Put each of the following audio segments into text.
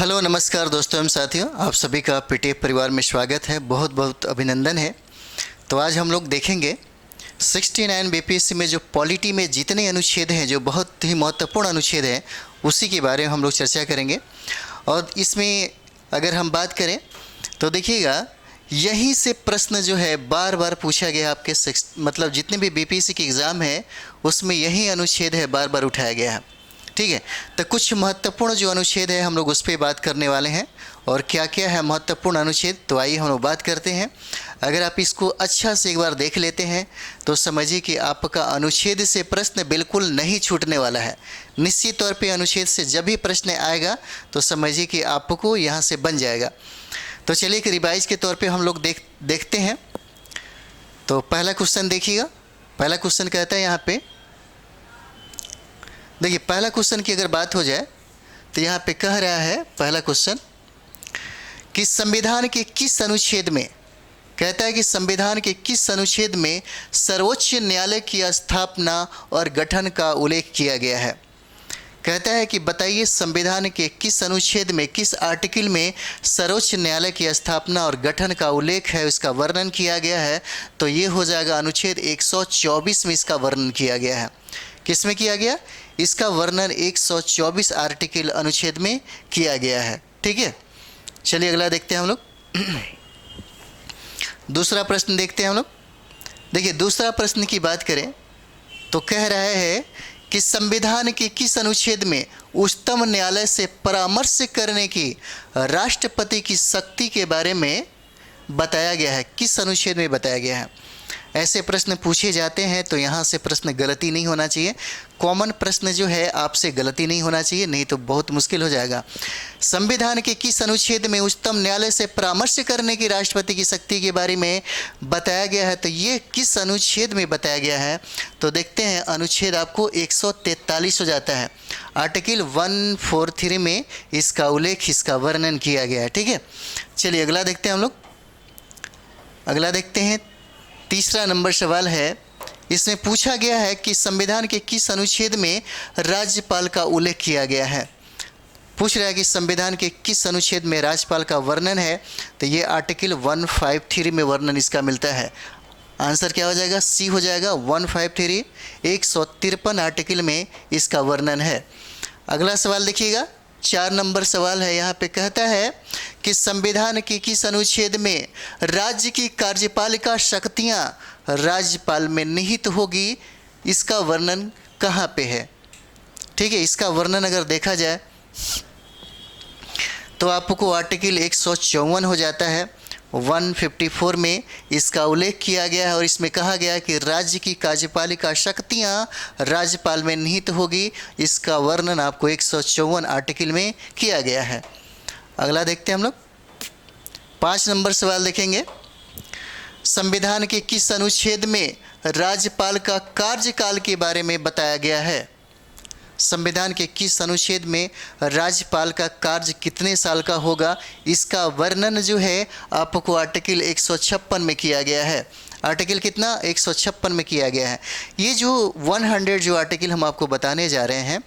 Hello नमस्कार दोस्तों एवं साथियों, आप सभी का पीटीएफ परिवार में स्वागत है। बहुत बहुत अभिनंदन है। तो आज हम लोग देखेंगे 69 बीपीएससी में जो पॉलिटी में जितने अनुच्छेद हैं, जो बहुत ही महत्वपूर्ण अनुच्छेद हैं, उसी के बारे में हम लोग चर्चा करेंगे। और इसमें अगर हम बात करें तो देखिएगा, यहीं से प्रश्न जो है बार बार पूछा गया आपके मतलब जितने भी बीपीएससी के एग्ज़ाम है उसमें यही अनुच्छेद है बार बार उठाया गया है। ठीक है, तो कुछ महत्वपूर्ण जो अनुच्छेद है हम लोग उस पर बात करने वाले हैं। और क्या क्या है महत्वपूर्ण अनुच्छेद, तो आइए हम लोग बात करते हैं। अगर आप इसको अच्छा से एक बार देख लेते हैं तो समझिए कि आपका अनुच्छेद से प्रश्न बिल्कुल नहीं छूटने वाला है। निश्चित तौर पे अनुच्छेद से जब भी प्रश्न आएगा तो समझिए कि आपको यहाँ से बन जाएगा। तो चलिए एक रिवाइज के तौर पे हम लोग देखते हैं। तो पहला क्वेश्चन देखिएगा। पहला क्वेश्चन कहता है यहाँ पे, देखिए पहला क्वेश्चन की अगर बात हो जाए तो यहाँ पे कह रहा है पहला क्वेश्चन कि संविधान के किस अनुच्छेद में, कहता है कि संविधान के किस अनुच्छेद में सर्वोच्च न्यायालय की स्थापना और गठन का उल्लेख किया गया है। कहता है कि बताइए संविधान के किस अनुच्छेद में, किस आर्टिकल में सर्वोच्च न्यायालय की स्थापना और गठन का उल्लेख है, इसका वर्णन किया गया है। तो ये हो जाएगा अनुच्छेद 124 में इसका वर्णन किया गया है। किस में किया गया? इसका वर्णन 124 आर्टिकल अनुच्छेद में किया गया है। ठीक है, चलिए अगला देखते हैं हम लोग। दूसरा प्रश्न देखते हैं हम लोग। देखिए दूसरा प्रश्न की बात करें तो कह रहा है कि संविधान के किस अनुच्छेद में उच्चतम न्यायालय से परामर्श करने की राष्ट्रपति की शक्ति के बारे में बताया गया है। किस अनुच्छेद में बताया गया है? ऐसे प्रश्न पूछे जाते हैं तो यहाँ से प्रश्न गलती नहीं होना चाहिए। कॉमन प्रश्न जो है आपसे गलती नहीं होना चाहिए, नहीं तो बहुत मुश्किल हो जाएगा। संविधान के किस अनुच्छेद में उच्चतम न्यायालय से परामर्श करने की राष्ट्रपति की शक्ति के बारे में बताया गया है? तो ये किस अनुच्छेद में बताया गया है? तो देखते हैं, अनुच्छेद आपको 143 हो जाता है। आर्टिकल 143 में इसका उल्लेख, इसका वर्णन किया गया है। ठीक है, चलिए अगला देखते हैं हम लोग। अगला देखते हैं, तीसरा नंबर सवाल है। इसमें पूछा गया है कि संविधान के किस अनुच्छेद में राज्यपाल का उल्लेख किया गया है। पूछ रहा है कि संविधान के किस अनुच्छेद में राज्यपाल का वर्णन है। तो ये आर्टिकल 153 में वर्णन इसका मिलता है। आंसर क्या हो जाएगा? सी हो जाएगा। 153 153 आर्टिकल में इसका वर्णन है। अगला सवाल देखिएगा, 4 नंबर सवाल है। यहाँ पे कहता है कि संविधान के किस अनुच्छेद में राज्य की कार्यपालिका शक्तियाँ राज्यपाल में निहित होगी, इसका वर्णन कहाँ पे है? ठीक है, इसका वर्णन अगर देखा जाए तो आपको आर्टिकल 154 हो जाता है। 154 में इसका उल्लेख किया गया है और इसमें कहा गया है कि राज्य की कार्यपालिका शक्तियाँ राज्यपाल में निहित होगी। इसका वर्णन आपको 154 आर्टिकल में किया गया है। अगला देखते हैं हम लोग। 5 नंबर सवाल देखेंगे। संविधान के किस अनुच्छेद में राज्यपाल का कार्यकाल के बारे में बताया गया है? संविधान के किस अनुच्छेद में राज्यपाल का कार्य कितने साल का होगा, इसका वर्णन जो है आपको आर्टिकल 156 में किया गया है। आर्टिकल कितना? 156 में किया गया है। ये जो 100 जो आर्टिकल हम आपको बताने जा रहे हैं,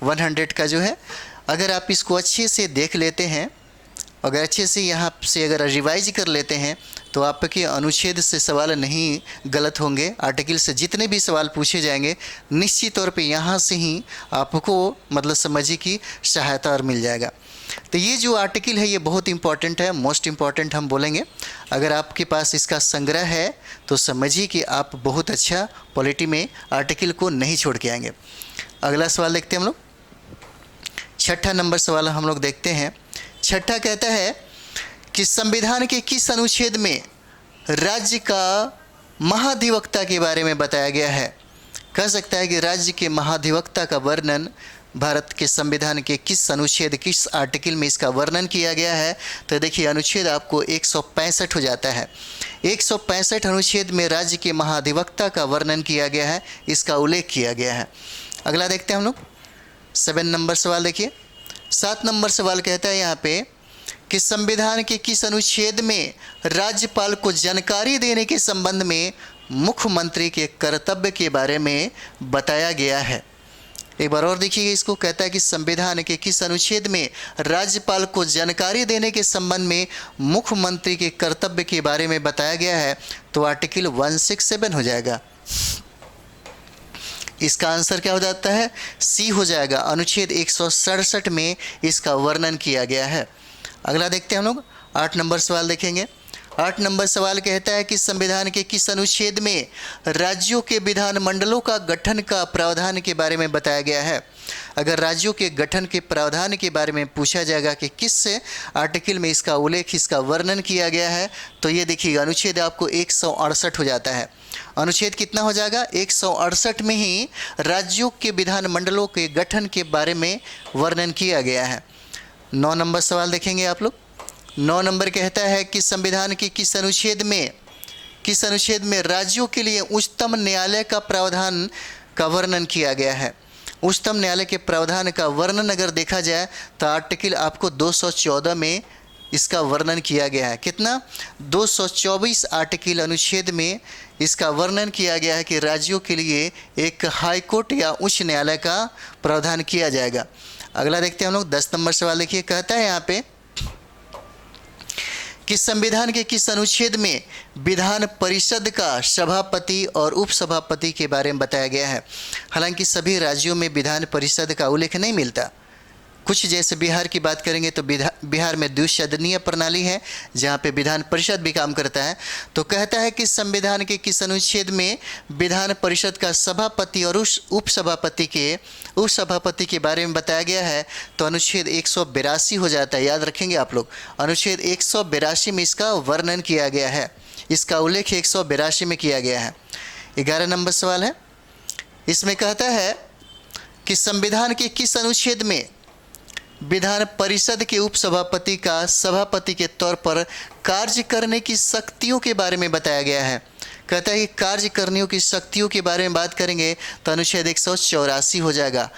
100 का जो है, अगर आप इसको अच्छे से देख लेते हैं, अगर अच्छे से यहाँ से अगर रिवाइज कर लेते हैं तो आपके अनुच्छेद से सवाल नहीं गलत होंगे। आर्टिकल से जितने भी सवाल पूछे जाएंगे निश्चित तौर पे यहाँ से ही आपको मतलब समझिए कि सहायता और मिल जाएगा। तो ये जो आर्टिकल है ये बहुत इंपॉर्टेंट है, मोस्ट इम्पॉर्टेंट हम बोलेंगे। अगर आपके पास इसका संग्रह है तो समझिए कि आप बहुत अच्छा पॉलिटी में आर्टिकल को नहीं छोड़ के आएंगे। अगला सवाल देखते हैं हम लोग। 6ठा नंबर सवाल हम लोग देखते हैं। 6ठा कहता है कि संविधान के किस अनुच्छेद में राज्य का महाधिवक्ता के बारे में बताया गया है? कह सकता है कि राज्य के महाधिवक्ता का वर्णन भारत के संविधान के किस अनुच्छेद, किस आर्टिकल में इसका वर्णन किया गया है? तो देखिए अनुच्छेद आपको 165 हो जाता है। 165 अनुच्छेद में राज्य के महाधिवक्ता का वर्णन किया गया है, इसका उल्लेख किया गया है। अगला देखते हैं हम लोग। 7 नंबर सवाल देखिए। 7 नंबर सवाल कहता है यहाँ पे कि संविधान के किस अनुच्छेद में राज्यपाल को जानकारी देने के संबंध में मुख्यमंत्री के कर्तव्य के बारे में बताया गया है? एक बार और देखिए इसको, कहता है कि संविधान के किस अनुच्छेद में राज्यपाल को जानकारी देने के संबंध में मुख्यमंत्री के कर्तव्य के बारे में बताया गया है? तो आर्टिकल 167 हो जाएगा। इसका आंसर क्या हो जाता है? सी हो जाएगा। अनुच्छेद 167 में इसका वर्णन किया गया है। अगला देखते हैं हम लोग, 8 नंबर सवाल देखेंगे। 8 नंबर सवाल कहता है कि संविधान के किस अनुच्छेद में राज्यों के विधान मंडलों का गठन का प्रावधान के बारे में बताया गया है? अगर राज्यों के गठन के प्रावधान के बारे में पूछा जाएगा कि किस आर्टिकल में इसका उल्लेख, इसका वर्णन किया गया है, तो ये देखिएगा अनुच्छेद आपको 168 हो जाता है। अनुच्छेद कितना हो जाएगा? 168 में ही राज्यों के विधान मंडलों के गठन के बारे में वर्णन किया गया है। 9 नंबर सवाल देखेंगे आप लोग। 9 नंबर कहता है कि संविधान के किस अनुच्छेद में राज्यों के लिए उच्चतम न्यायालय का प्रावधान का वर्णन किया गया है? उच्चतम न्यायालय के प्रावधान का वर्णन अगर देखा जाए तो आर्टिकल आपको 214 में इसका वर्णन किया गया है। कितना? 224 आर्टिकल अनुच्छेद में इसका वर्णन किया गया है कि राज्यों के लिए एक हाई कोर्ट या उच्च न्यायालय का प्रावधान किया जाएगा। अगला देखते हैं हम लोग, 10 नंबर सवाल देखिए। कहता है यहाँ पे कि संविधान के किस अनुच्छेद में विधान परिषद का सभापति और उपसभापति के बारे में बताया गया है? हालांकि सभी राज्यों में विधान परिषद का उल्लेख नहीं मिलता। कुछ जैसे बिहार की बात करेंगे तो बिहार में द्विसदनीय प्रणाली है जहाँ पे विधान परिषद भी काम करता है। तो कहता है कि संविधान के किस अनुच्छेद में विधान परिषद का सभापति और उपसभापति के बारे में बताया गया है? तो अनुच्छेद 182 हो जाता है। याद रखेंगे आप लोग, अनुच्छेद 182 में इसका वर्णन किया गया है, इसका उल्लेख 182 में किया गया है। 11 नंबर सवाल है, इसमें कहता है कि संविधान के किस अनुच्छेद में विधान परिषद के उपसभापति का सभापति के तौर पर कार्य करने की शक्तियों के बारे में बताया गया है? कहता है कि कार्य करने की शक्तियों के बारे में बात करेंगे तो अनुच्छेद 184 हो जाएगा।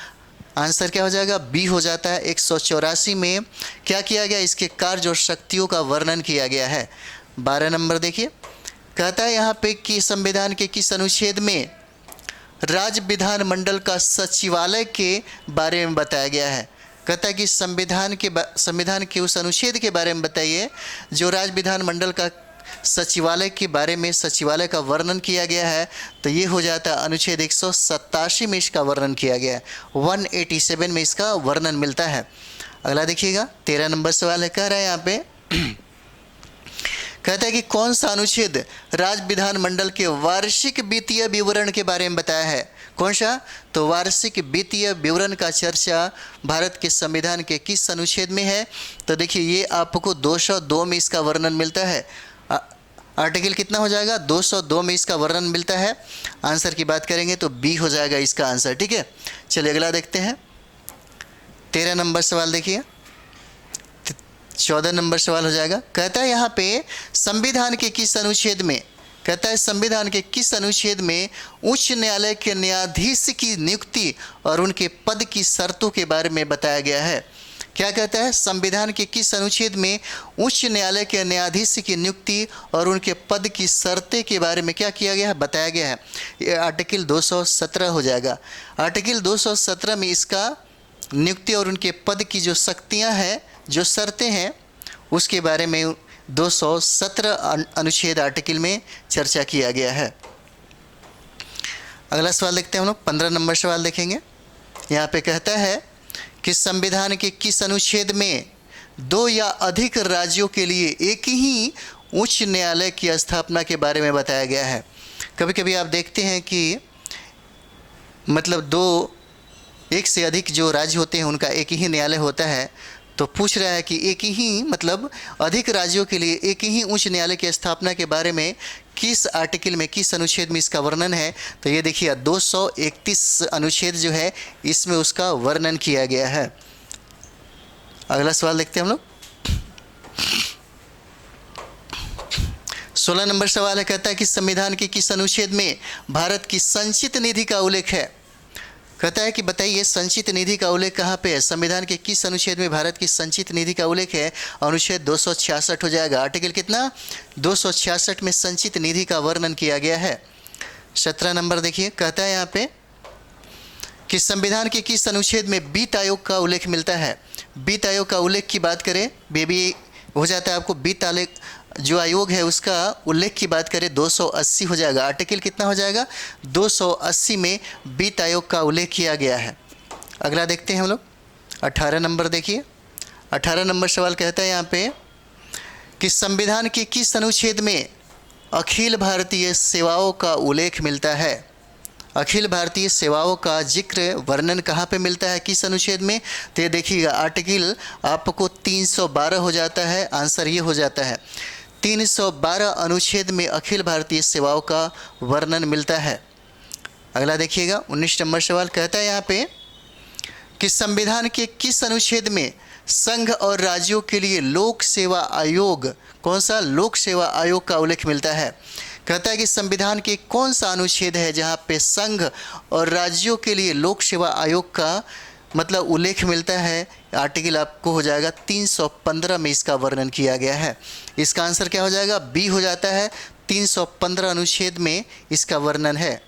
आंसर क्या हो जाएगा? बी हो जाता है। 184 में क्या किया गया? इसके कार्य और शक्तियों का वर्णन किया गया है। 12 नंबर देखिए, कहता है यहाँ पे कि संविधान के किस अनुच्छेद में राज्य विधान मंडल का सचिवालय के बारे में बताया गया है? कहता है कि संविधान के उस अनुच्छेद के बारे में बताइए जो राज्य विधान मंडल का सचिवालय के बारे में, सचिवालय का वर्णन किया गया है। तो ये हो जाता है अनुच्छेद 187 में इसका वर्णन किया गया है। 187 में इसका वर्णन मिलता है। अगला देखिएगा, 13 नंबर सवाल है, कह रहा है यहाँ पे कहता है कि कौन सा अनुच्छेद राज्य विधान मंडल के वार्षिक वित्तीय विवरण के बारे में बताया है? कौन सा? तो वार्षिक वित्तीय विवरण का चर्चा भारत के संविधान के किस अनुच्छेद में है? तो देखिए ये आपको 202 में इसका वर्णन मिलता है। आर्टिकल कितना हो जाएगा? 202 में इसका वर्णन मिलता है। आंसर की बात करेंगे तो बी हो जाएगा इसका आंसर। ठीक है, चलिए अगला देखते हैं। 13 नंबर सवाल देखिए, 14 नंबर सवाल हो जाएगा। कहता है यहाँ पे संविधान के किस अनुच्छेद में, कहता है संविधान के किस अनुच्छेद में उच्च न्यायालय के न्यायाधीश की नियुक्ति और उनके पद की शर्तों के बारे में बताया गया है? क्या कहता है? संविधान के किस अनुच्छेद में उच्च न्यायालय के न्यायाधीश की नियुक्ति और उनके पद की शर्तें के बारे में क्या किया गया है? बताया गया है। ये आर्टिकल 217 हो जाएगा। आर्टिकल 217 में इसका नियुक्ति और उनके पद की जो शक्तियाँ हैं, जो शर्तें हैं, उसके बारे में 217 अनुच्छेद आर्टिकल में चर्चा किया गया है। अगला सवाल देखते हैं हम लोग, 15 नंबर सवाल देखेंगे। यहाँ पे कहता है कि संविधान के किस अनुच्छेद में 2 या अधिक राज्यों के लिए एक ही उच्च न्यायालय की स्थापना के बारे में बताया गया है? कभी कभी आप देखते हैं कि मतलब एक से अधिक जो राज्य होते हैं उनका एक ही न्यायालय होता है। तो पूछ रहा है कि एक ही मतलब अधिक राज्यों के लिए एक ही उच्च न्यायालय की स्थापना के बारे में किस आर्टिकल में, किस अनुच्छेद में इसका वर्णन है? तो ये देखिए 231 अनुच्छेद जो है इसमें उसका वर्णन किया गया है। अगला सवाल देखते हैं हम लोग, 16 नंबर सवाल है। कहता है कि संविधान के किस अनुच्छेद में भारत की संचित निधि का उल्लेख है? कहता है कि बताइए संचित निधि का उल्लेख कहाँ पे है? संविधान के किस अनुच्छेद में भारत की संचित निधि का उल्लेख है? अनुच्छेद 266 हो जाएगा। आर्टिकल कितना? 266 में संचित निधि का वर्णन किया गया है। 17 नंबर देखिए, कहता है यहाँ पे कि संविधान के किस अनुच्छेद में वित्त आयोग का उल्लेख मिलता है। वित्त आयोग का उल्लेख की बात करें, बेबी हो जाता है आपको वित्त आयोग जो आयोग है उसका उल्लेख की बात करें 280 हो जाएगा। आर्टिकल कितना हो जाएगा 280 में वित्त आयोग का उल्लेख किया गया है। अगला देखते हैं हम लोग 18 नंबर। देखिए 18 नंबर सवाल कहता है यहाँ पे कि संविधान के किस अनुच्छेद में अखिल भारतीय सेवाओं का उल्लेख मिलता है। अखिल भारतीय सेवाओं का जिक्र वर्णन कहाँ पे मिलता है, किस अनुच्छेद में। तो ये देखिएगा आर्टिकल आपको 312 हो जाता है। आंसर ये हो जाता है 312 अनुच्छेद में अखिल भारतीय सेवाओं का वर्णन मिलता है। अगला देखिएगा 19 नंबर सवाल कहता है यहाँ पे कि संविधान के किस अनुच्छेद में संघ और राज्यों के लिए लोक सेवा आयोग, कौन सा लोक सेवा आयोग का उल्लेख मिलता है। कहता है कि संविधान के कौन सा अनुच्छेद है जहाँ पे संघ और राज्यों के लिए लोक सेवा आयोग का मतलब उल्लेख मिलता है। आर्टिकल आपको हो जाएगा 315 में इसका वर्णन किया गया है। इसका आंसर क्या हो जाएगा, बी हो जाता है। 315 अनुच्छेद में इसका वर्णन है।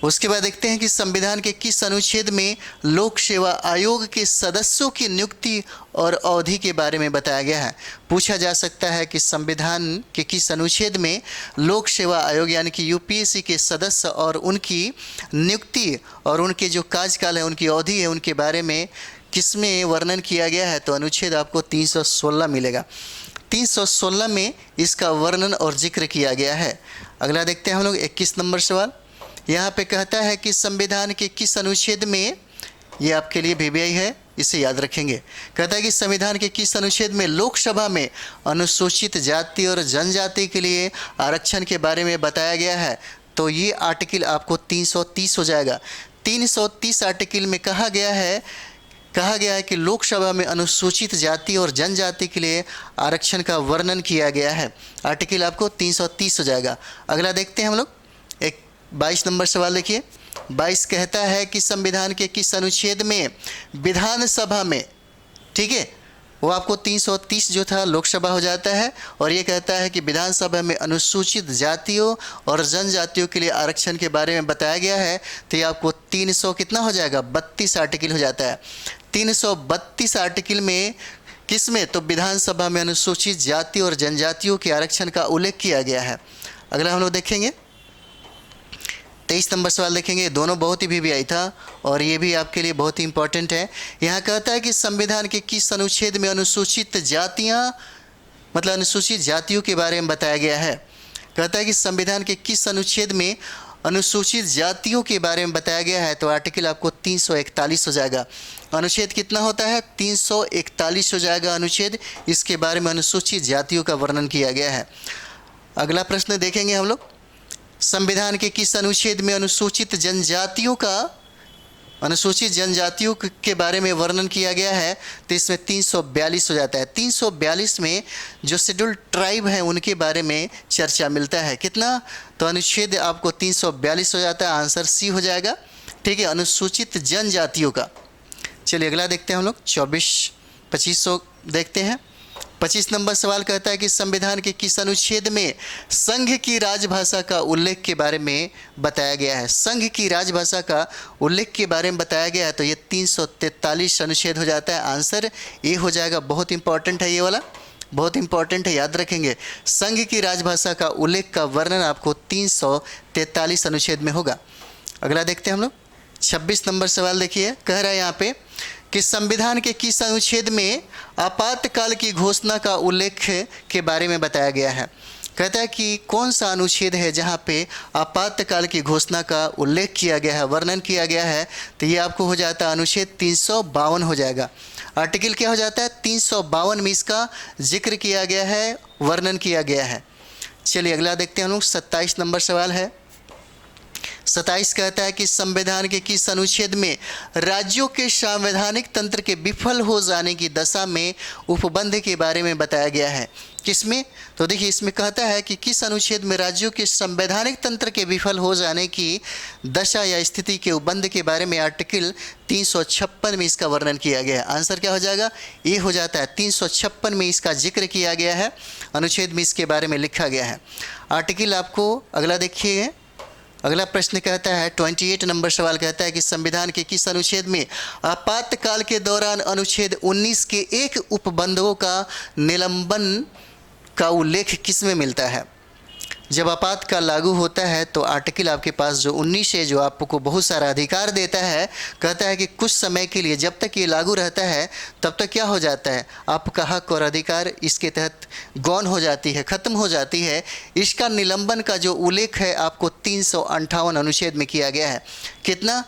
उसके बाद देखते हैं कि संविधान के किस अनुच्छेद में लोक सेवा आयोग के सदस्यों की नियुक्ति और अवधि के बारे में बताया गया है। पूछा जा सकता है कि संविधान के किस अनुच्छेद में लोक सेवा आयोग यानी कि यूपीएससी के सदस्य और उनकी नियुक्ति और उनके जो कार्यकाल है, उनकी अवधि है, उनके बारे में किसमें वर्णन किया गया है। तो अनुच्छेद आपको 316 मिलेगा। 316 में इसका वर्णन और जिक्र किया गया है। अगला देखते हैं हम लोग 21 नंबर सवाल। यहाँ पे कहता है कि संविधान के किस अनुच्छेद में, ये आपके लिए वीवीआई है, इसे याद रखेंगे। कहता है कि संविधान के किस अनुच्छेद में लोकसभा में अनुसूचित जाति और जनजाति के लिए आरक्षण के बारे में बताया गया है। तो ये आर्टिकल आपको 330 हो जाएगा। 330 आर्टिकल में कहा गया है कि लोकसभा में अनुसूचित जाति और जनजाति के लिए आरक्षण का वर्णन किया गया है। आर्टिकल आपको 330 हो जाएगा। अगला देखते हैं हम लोग 22 नंबर सवाल। देखिए 22 कहता है कि संविधान के किस अनुच्छेद में विधानसभा में, ठीक है, वो आपको 330 जो था लोकसभा हो जाता है। और ये कहता है कि विधानसभा में अनुसूचित जातियों और जनजातियों के लिए आरक्षण के बारे में बताया गया है। तो ये आपको 300 कितना हो जाएगा 32 आर्टिकल हो जाता है। 332 आर्टिकल में किस में, तो विधानसभा में अनुसूचित जाति और जनजातियों के आरक्षण का उल्लेख किया गया है। अगला हम लोग देखेंगे 23 नंबर सवाल देखेंगे। दोनों बहुत ही वीवीआई था और ये भी आपके लिए बहुत ही इंपॉर्टेंट है। यहाँ कहता है कि संविधान के किस अनुच्छेद में अनुसूचित जातियाँ मतलब अनुसूचित जातियों के बारे में बताया गया है। कहता है कि संविधान के किस अनुच्छेद में अनुसूचित जातियों के बारे में बताया गया है। तो आर्टिकल आपको 341 हो जाएगा। अनुच्छेद कितना होता है 341 हो जाएगा अनुच्छेद। इसके बारे में अनुसूचित जातियों का वर्णन किया गया है। अगला प्रश्न देखेंगे हम लोग, संविधान के किस अनुच्छेद में अनुसूचित जनजातियों के बारे में वर्णन किया गया है। तो इसमें 342 हो जाता है। 342 में जो शेड्यूल्ड ट्राइब हैं उनके बारे में चर्चा मिलता है। कितना, तो अनुच्छेद आपको 342 हो जाता है। आंसर सी हो जाएगा, ठीक है, अनुसूचित जनजातियों का। चलिए अगला देखते हैं हम लोग 2500 देखते हैं। 25 नंबर सवाल कहता है कि संविधान के किस अनुच्छेद में संघ की राजभाषा का उल्लेख के बारे में बताया गया है। संघ की राजभाषा का उल्लेख के बारे में बताया गया है। तो ये 343 अनुच्छेद हो जाता है। आंसर ए हो जाएगा। बहुत इंपॉर्टेंट है, ये वाला बहुत इंपॉर्टेंट है, याद रखेंगे। संघ की राजभाषा का उल्लेख का वर्णन आपको 343 अनुच्छेद में होगा। अगला देखते हैं हम लोग 26 नंबर सवाल। देखिए कह रहा है यहाँ पे कि संविधान के किस अनुच्छेद में आपातकाल की घोषणा का उल्लेख के बारे में बताया गया है। कहता है कि कौन सा अनुच्छेद है जहाँ पे आपातकाल की घोषणा का उल्लेख किया गया है, वर्णन किया गया है। तो ये आपको हो जाता है अनुच्छेद 352 हो जाएगा। आर्टिकल क्या हो जाता है 352 में इसका जिक्र किया गया है, वर्णन किया गया है। चलिए अगला देखते हैं हम लोग 27 नंबर सवाल है। 27 कहता है कि संविधान के किस अनुच्छेद में राज्यों के संवैधानिक तंत्र के विफल हो जाने की दशा में उपबंध के बारे में बताया गया है। किसमें, तो देखिए इसमें कहता है कि किस अनुच्छेद में राज्यों के संवैधानिक तंत्र के विफल हो जाने की दशा या स्थिति के उपबंध के बारे में आर्टिकल 356 में इसका वर्णन किया गया है। आंसर क्या हो जाएगा, ये हो जाता है। 356 में इसका जिक्र किया गया है, अनुच्छेद में इसके बारे में लिखा गया है। आर्टिकल आपको अगला देखिए अगला प्रश्न कहता है 28 नंबर सवाल कहता है कि संविधान के किस अनुच्छेद में आपातकाल के दौरान अनुच्छेद 19 के एक उपबंधों का निलंबन का उल्लेख किस में मिलता है। जब आपातकाल लागू होता है तो आर्टिकल आपके पास जो 19 है, जो आपको बहुत सारा अधिकार देता है, कहता है कि कुछ समय के लिए जब तक ये लागू रहता है तब तक क्या हो जाता है, आपका हक और अधिकार इसके तहत गौण हो जाती है, ख़त्म हो जाती है। इसका निलंबन का जो उल्लेख है आपको 358 अनुच्छेद में किया गया है। कितना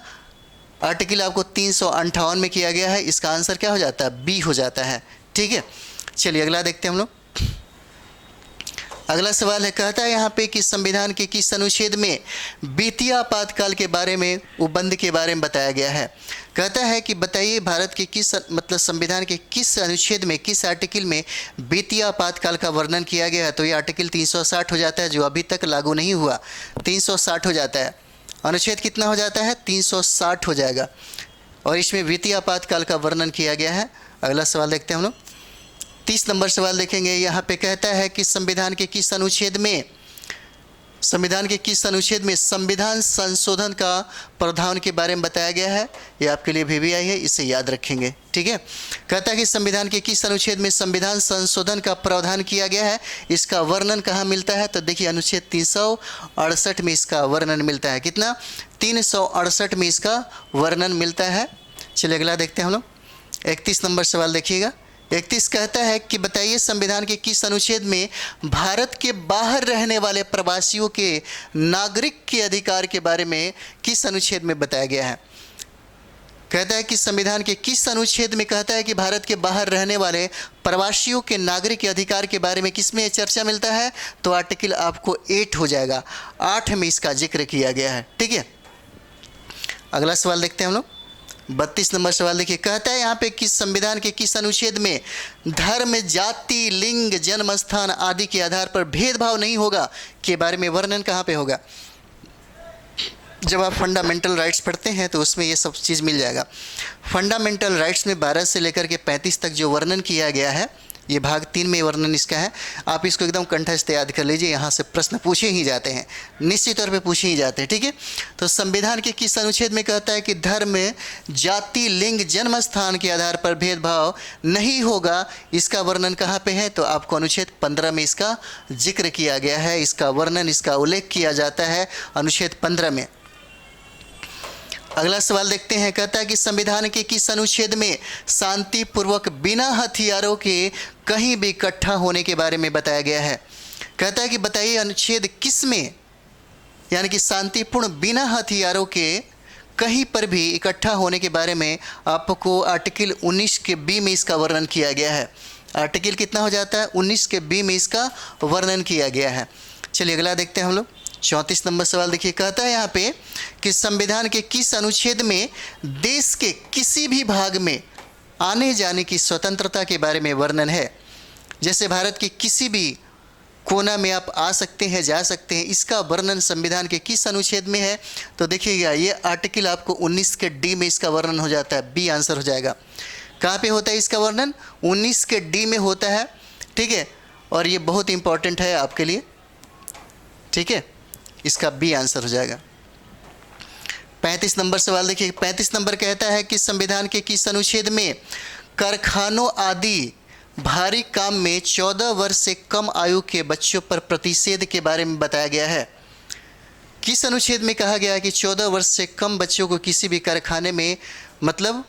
आर्टिकल आपको 358 में किया गया है। इसका आंसर क्या हो जाता है, बी हो जाता है। ठीक है, चलिए अगला देखते हैं हम लोग। अगला सवाल है, कहता है यहाँ पे कि संविधान के किस अनुच्छेद में वित्तीय आपातकाल के बारे में, उपबंध के बारे में बताया गया है। कहता है कि बताइए भारत के किस मतलब संविधान के किस अनुच्छेद में, किस आर्टिकल में वित्तीय आपातकाल का वर्णन किया गया है। तो ये आर्टिकल 360 हो जाता है, जो अभी तक लागू नहीं हुआ। 360 हो जाता है, अनुच्छेद कितना हो जाता है, 360 हो जाएगा, और इसमें वित्तीय आपातकाल का वर्णन किया गया है। अगला सवाल देखते हैं हम लोग। 30 नंबर सवाल देखेंगे। यहाँ पे कहता है कि संविधान के किस अनुच्छेद में, संविधान के किस अनुच्छेद में संविधान संशोधन का प्रावधान के बारे में बताया गया है। ये आपके लिए VVI है, इसे याद रखेंगे। ठीक है, कहता है कि संविधान के किस अनुच्छेद में संविधान संशोधन का प्रावधान किया गया है। इसका वर्णन कहाँ मिलता है, तो देखिए अनुच्छेद 368 में इसका वर्णन मिलता है। कितना, 368 में इसका वर्णन मिलता है। चलिए अगला देखते हैं हम लोग। 31 नंबर सवाल देखिएगा। 31 कहता है कि बताइए संविधान के किस अनुच्छेद में भारत के बाहर रहने वाले प्रवासियों के नागरिक के अधिकार के बारे में किस अनुच्छेद में बताया गया है। कहता है कि संविधान के किस अनुच्छेद में कहता है कि भारत के बाहर रहने वाले प्रवासियों के नागरिक के अधिकार के बारे में किस में चर्चा मिलता है। तो आर्टिकल आपको 8 हो जाएगा, 8 में इसका जिक्र किया गया है। ठीक है, अगला सवाल देखते हैं हम लोग। 32 नंबर सवाल देखिए। कहता है यहाँ पे कि संविधान के किस अनुच्छेद में धर्म, जाति, लिंग, जन्म स्थान आदि के आधार पर भेदभाव नहीं होगा के बारे में वर्णन कहाँ पे होगा। जब आप फंडामेंटल राइट्स पढ़ते हैं तो उसमें ये सब चीज़ मिल जाएगा। फंडामेंटल राइट्स में 12 से लेकर के 35 तक जो वर्णन किया गया है, ये भाग 3 में वर्णन इसका है। आप इसको एकदम कंठस्थ याद कर लीजिए, यहाँ से प्रश्न पूछे ही जाते हैं, निश्चित तौर पे पूछे ही जाते हैं। ठीक है, तो संविधान के किस अनुच्छेद में कहता है कि धर्म, जाति, लिंग, जन्म स्थान के आधार पर भेदभाव नहीं होगा, इसका वर्णन कहाँ पे है। तो आपको अनुच्छेद 15 में इसका जिक्र किया गया है, इसका वर्णन, इसका उल्लेख किया जाता है अनुच्छेद 15 में। अगला सवाल देखते हैं। कहता है कि संविधान के किस अनुच्छेद में शांतिपूर्वक बिना हथियारों के कहीं भी इकट्ठा होने के बारे में बताया गया है। कहता है कि बताइए अनुच्छेद किस में, यानी कि शांतिपूर्ण बिना हथियारों के कहीं पर भी इकट्ठा होने के बारे में आपको आर्टिकल 19 के बी में इसका वर्णन किया गया है। आर्टिकल कितना हो जाता है, 19 के बी में इसका वर्णन किया गया है। चलिए अगला देखते हैं हम लोग। 34 नंबर सवाल देखिए। कहता है यहाँ पे कि संविधान के किस अनुच्छेद में देश के किसी भी भाग में आने जाने की स्वतंत्रता के बारे में वर्णन है। जैसे भारत के किसी भी कोना में आप आ सकते हैं, जा सकते हैं, इसका वर्णन संविधान के किस अनुच्छेद में है। तो देखिएगा ये आर्टिकल आपको 19 के डी में इसका वर्णन हो जाता है, बी आंसर हो जाएगा। कहाँ पे होता है इसका वर्णन, 19 के डी में होता है। ठीक है, और ये बहुत इंपॉर्टेंट है आपके लिए। ठीक है, इसका बी आंसर हो जाएगा। 35 नंबर सवाल देखिए। 35 नंबर कहता है कि संविधान के किस अनुच्छेद में कारखानों आदि भारी काम में 14 वर्ष से कम आयु के बच्चों पर प्रतिषेध के बारे में बताया गया है। किस अनुच्छेद में कहा गया है कि 14 वर्ष से कम बच्चों को किसी भी कारखाने में मतलब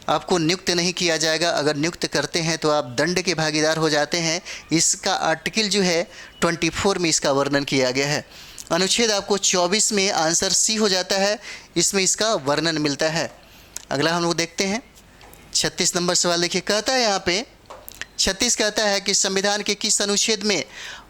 आपको नियुक्त नहीं किया जाएगा। अगर नियुक्त करते हैं तो आप दंड के भागीदार हो जाते हैं। इसका आर्टिकल जो है 24 में इसका वर्णन किया गया है। अनुच्छेद आपको 24 में आंसर सी हो जाता है, इसमें इसका वर्णन मिलता है। अगला हम लोग देखते हैं 36 नंबर सवाल देखिए। कहता है यहाँ पे 36 कहता है कि संविधान के किस अनुच्छेद में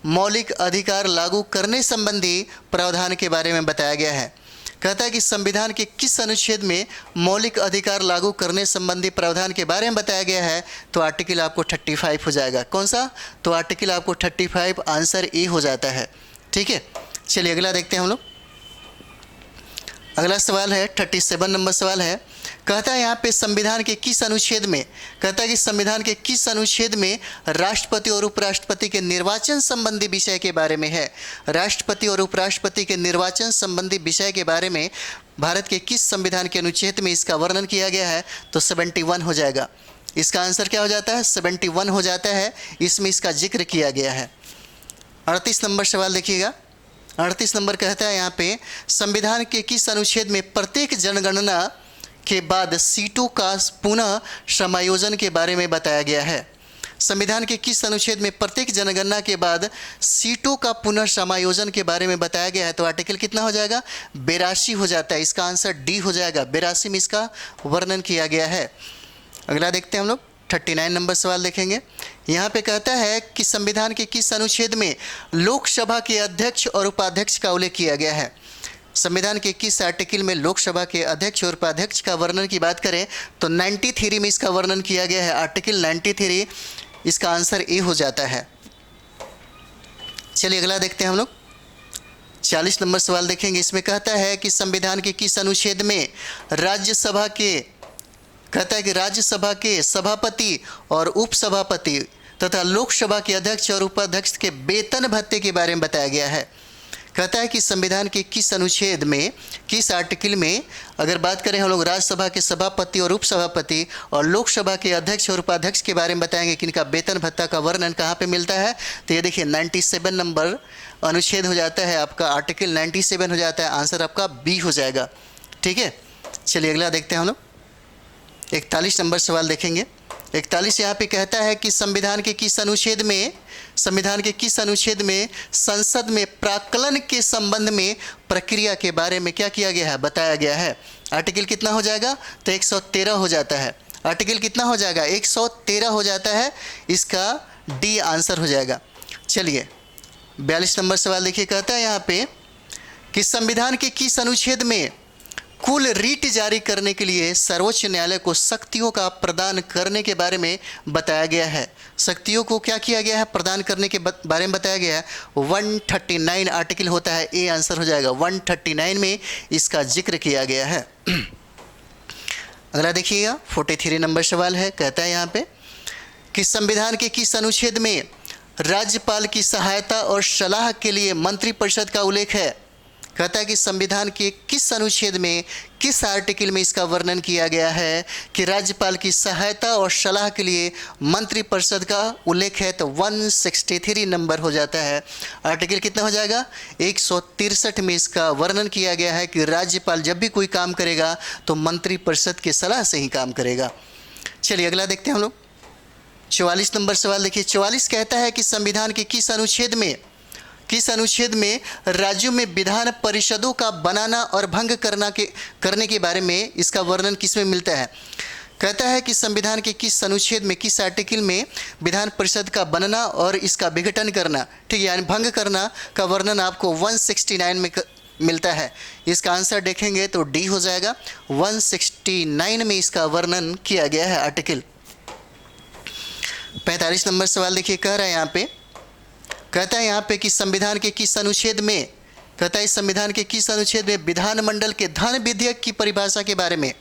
मौलिक अधिकार लागू करने संबंधी प्रावधान के बारे में बताया गया है। कहता है कि संविधान के किस अनुच्छेद में मौलिक अधिकार लागू करने संबंधी प्रावधान के बारे में बताया गया है। तो आर्टिकल आपको 35 हो जाएगा। कौन सा, तो आर्टिकल आपको 35 आंसर ए हो जाता है। ठीक है, चलिए अगला देखते हैं हम लोग। अगला सवाल है 37 नंबर सवाल है। कहता है यहाँ पे संविधान के किस अनुच्छेद में, कहता है कि संविधान के किस अनुच्छेद में राष्ट्रपति और उपराष्ट्रपति के निर्वाचन संबंधी विषय के बारे में है। राष्ट्रपति और उपराष्ट्रपति के निर्वाचन संबंधी विषय के बारे में भारत के किस संविधान के अनुच्छेद में इसका वर्णन किया गया है, तो 71 हो जाएगा। इसका आंसर क्या हो जाता है, 71 हो जाता है, इसमें इसका जिक्र किया गया है। 38 नंबर सवाल देखिएगा। 38 नंबर कहता है यहाँ पे संविधान के किस अनुच्छेद में प्रत्येक जनगणना के बाद सीटों का पुनः समायोजन के बारे में बताया गया है। संविधान के किस अनुच्छेद में प्रत्येक जनगणना के बाद सीटों का पुनः समायोजन के बारे में बताया गया है, तो आर्टिकल कितना हो जाएगा, 82 हो जाता है। इसका आंसर डी हो जाएगा, 82 में इसका वर्णन किया गया है। अगला देखते हैं हम लोग 39 नंबर सवाल देखेंगे। यहाँ पे कहता है कि संविधान के किस अनुच्छेद में लोकसभा के अध्यक्ष और उपाध्यक्ष का उल्लेख किया गया है। संविधान के किस आर्टिकल में लोकसभा के अध्यक्ष और उपाध्यक्ष का वर्णन की बात करें तो 93 में इसका वर्णन किया गया है। आर्टिकल 93, इसका आंसर ए हो जाता है। चलिए अगला देखते हैं हम लोग 40 नंबर सवाल देखेंगे। इसमें कहता है कि संविधान के किस अनुच्छेद में राज्यसभा के, कहता है कि राज्यसभा के सभापति और उपसभापति तथा लोकसभा के अध्यक्ष और उपाध्यक्ष के वेतन भत्ते के बारे में बताया गया है। कहता है कि संविधान के किस अनुच्छेद में, किस आर्टिकल में अगर बात करें हम लोग राज्यसभा के सभापति और उपसभापति और लोकसभा के अध्यक्ष और उपाध्यक्ष के बारे में बताएंगे कि इनका वेतन भत्ता का वर्णन कहाँ पे मिलता है, तो ये देखिए 97 नंबर अनुच्छेद हो जाता है आपका, आर्टिकल 97 हो जाता है। आंसर आपका बी हो जाएगा। ठीक है, चलिए अगला देखते हैं हम लोग 41 नंबर सवाल देखेंगे। 41 यहाँ पे कहता है कि संविधान के किस अनुच्छेद में, संविधान के किस अनुच्छेद में संसद में प्राक्कलन के संबंध में प्रक्रिया के बारे में क्या किया गया है, बताया गया है। आर्टिकल कितना हो जाएगा, तो 113 हो जाता है। आर्टिकल कितना हो जाएगा, 113 हो जाता है। इसका डी आंसर हो जाएगा। चलिए 42 नंबर सवाल देखिए। कहता है यहाँ पे कि संविधान के किस अनुच्छेद में कुल रीट जारी करने के लिए सर्वोच्च न्यायालय को शक्तियों का प्रदान करने के बारे में बताया गया है। शक्तियों को क्या किया गया है, प्रदान करने के बारे में बताया गया है। 139 आर्टिकल होता है, ए आंसर हो जाएगा। 139 में इसका जिक्र किया गया है। अगला देखिएगा 43 नंबर सवाल है। कहता है यहाँ पे कि संविधान के किस अनुच्छेद में राज्यपाल की सहायता और सलाह के लिए मंत्रिपरिषद का उल्लेख है। कहता है कि संविधान के किस अनुच्छेद में, किस आर्टिकल में इसका वर्णन किया गया है कि राज्यपाल की सहायता और सलाह के लिए मंत्रिपरिषद का उल्लेख है, तो 163 नंबर हो जाता है। आर्टिकल कितना हो जाएगा, 163 में इसका वर्णन किया गया है कि राज्यपाल जब भी कोई काम करेगा तो मंत्रिपरिषद की सलाह से ही काम करेगा। चलिए अगला देखते हैं हम लोग 44 नंबर सवाल देखिए। 44 कहता है कि संविधान के किस अनुच्छेद में राज्यों में विधान परिषदों का बनाना और भंग करने के बारे में इसका वर्णन किसमें मिलता है। कहता है कि संविधान के किस अनुच्छेद में, किस आर्टिकल में विधान परिषद का बनना और इसका विघटन करना, ठीक है, यानी भंग करना का वर्णन आपको 169 में मिलता है। इसका आंसर देखेंगे तो डी हो जाएगा। 169 में इसका वर्णन किया गया है आर्टिकल। 45 नंबर सवाल देखिए। कह रहा है यहाँ पे, कहता है यहाँ पे कि संविधान के किस अनुच्छेद में, कहता है संविधान के किस अनुच्छेद में विधानमंडल के धन विधेयक की परिभाषा के बारे में,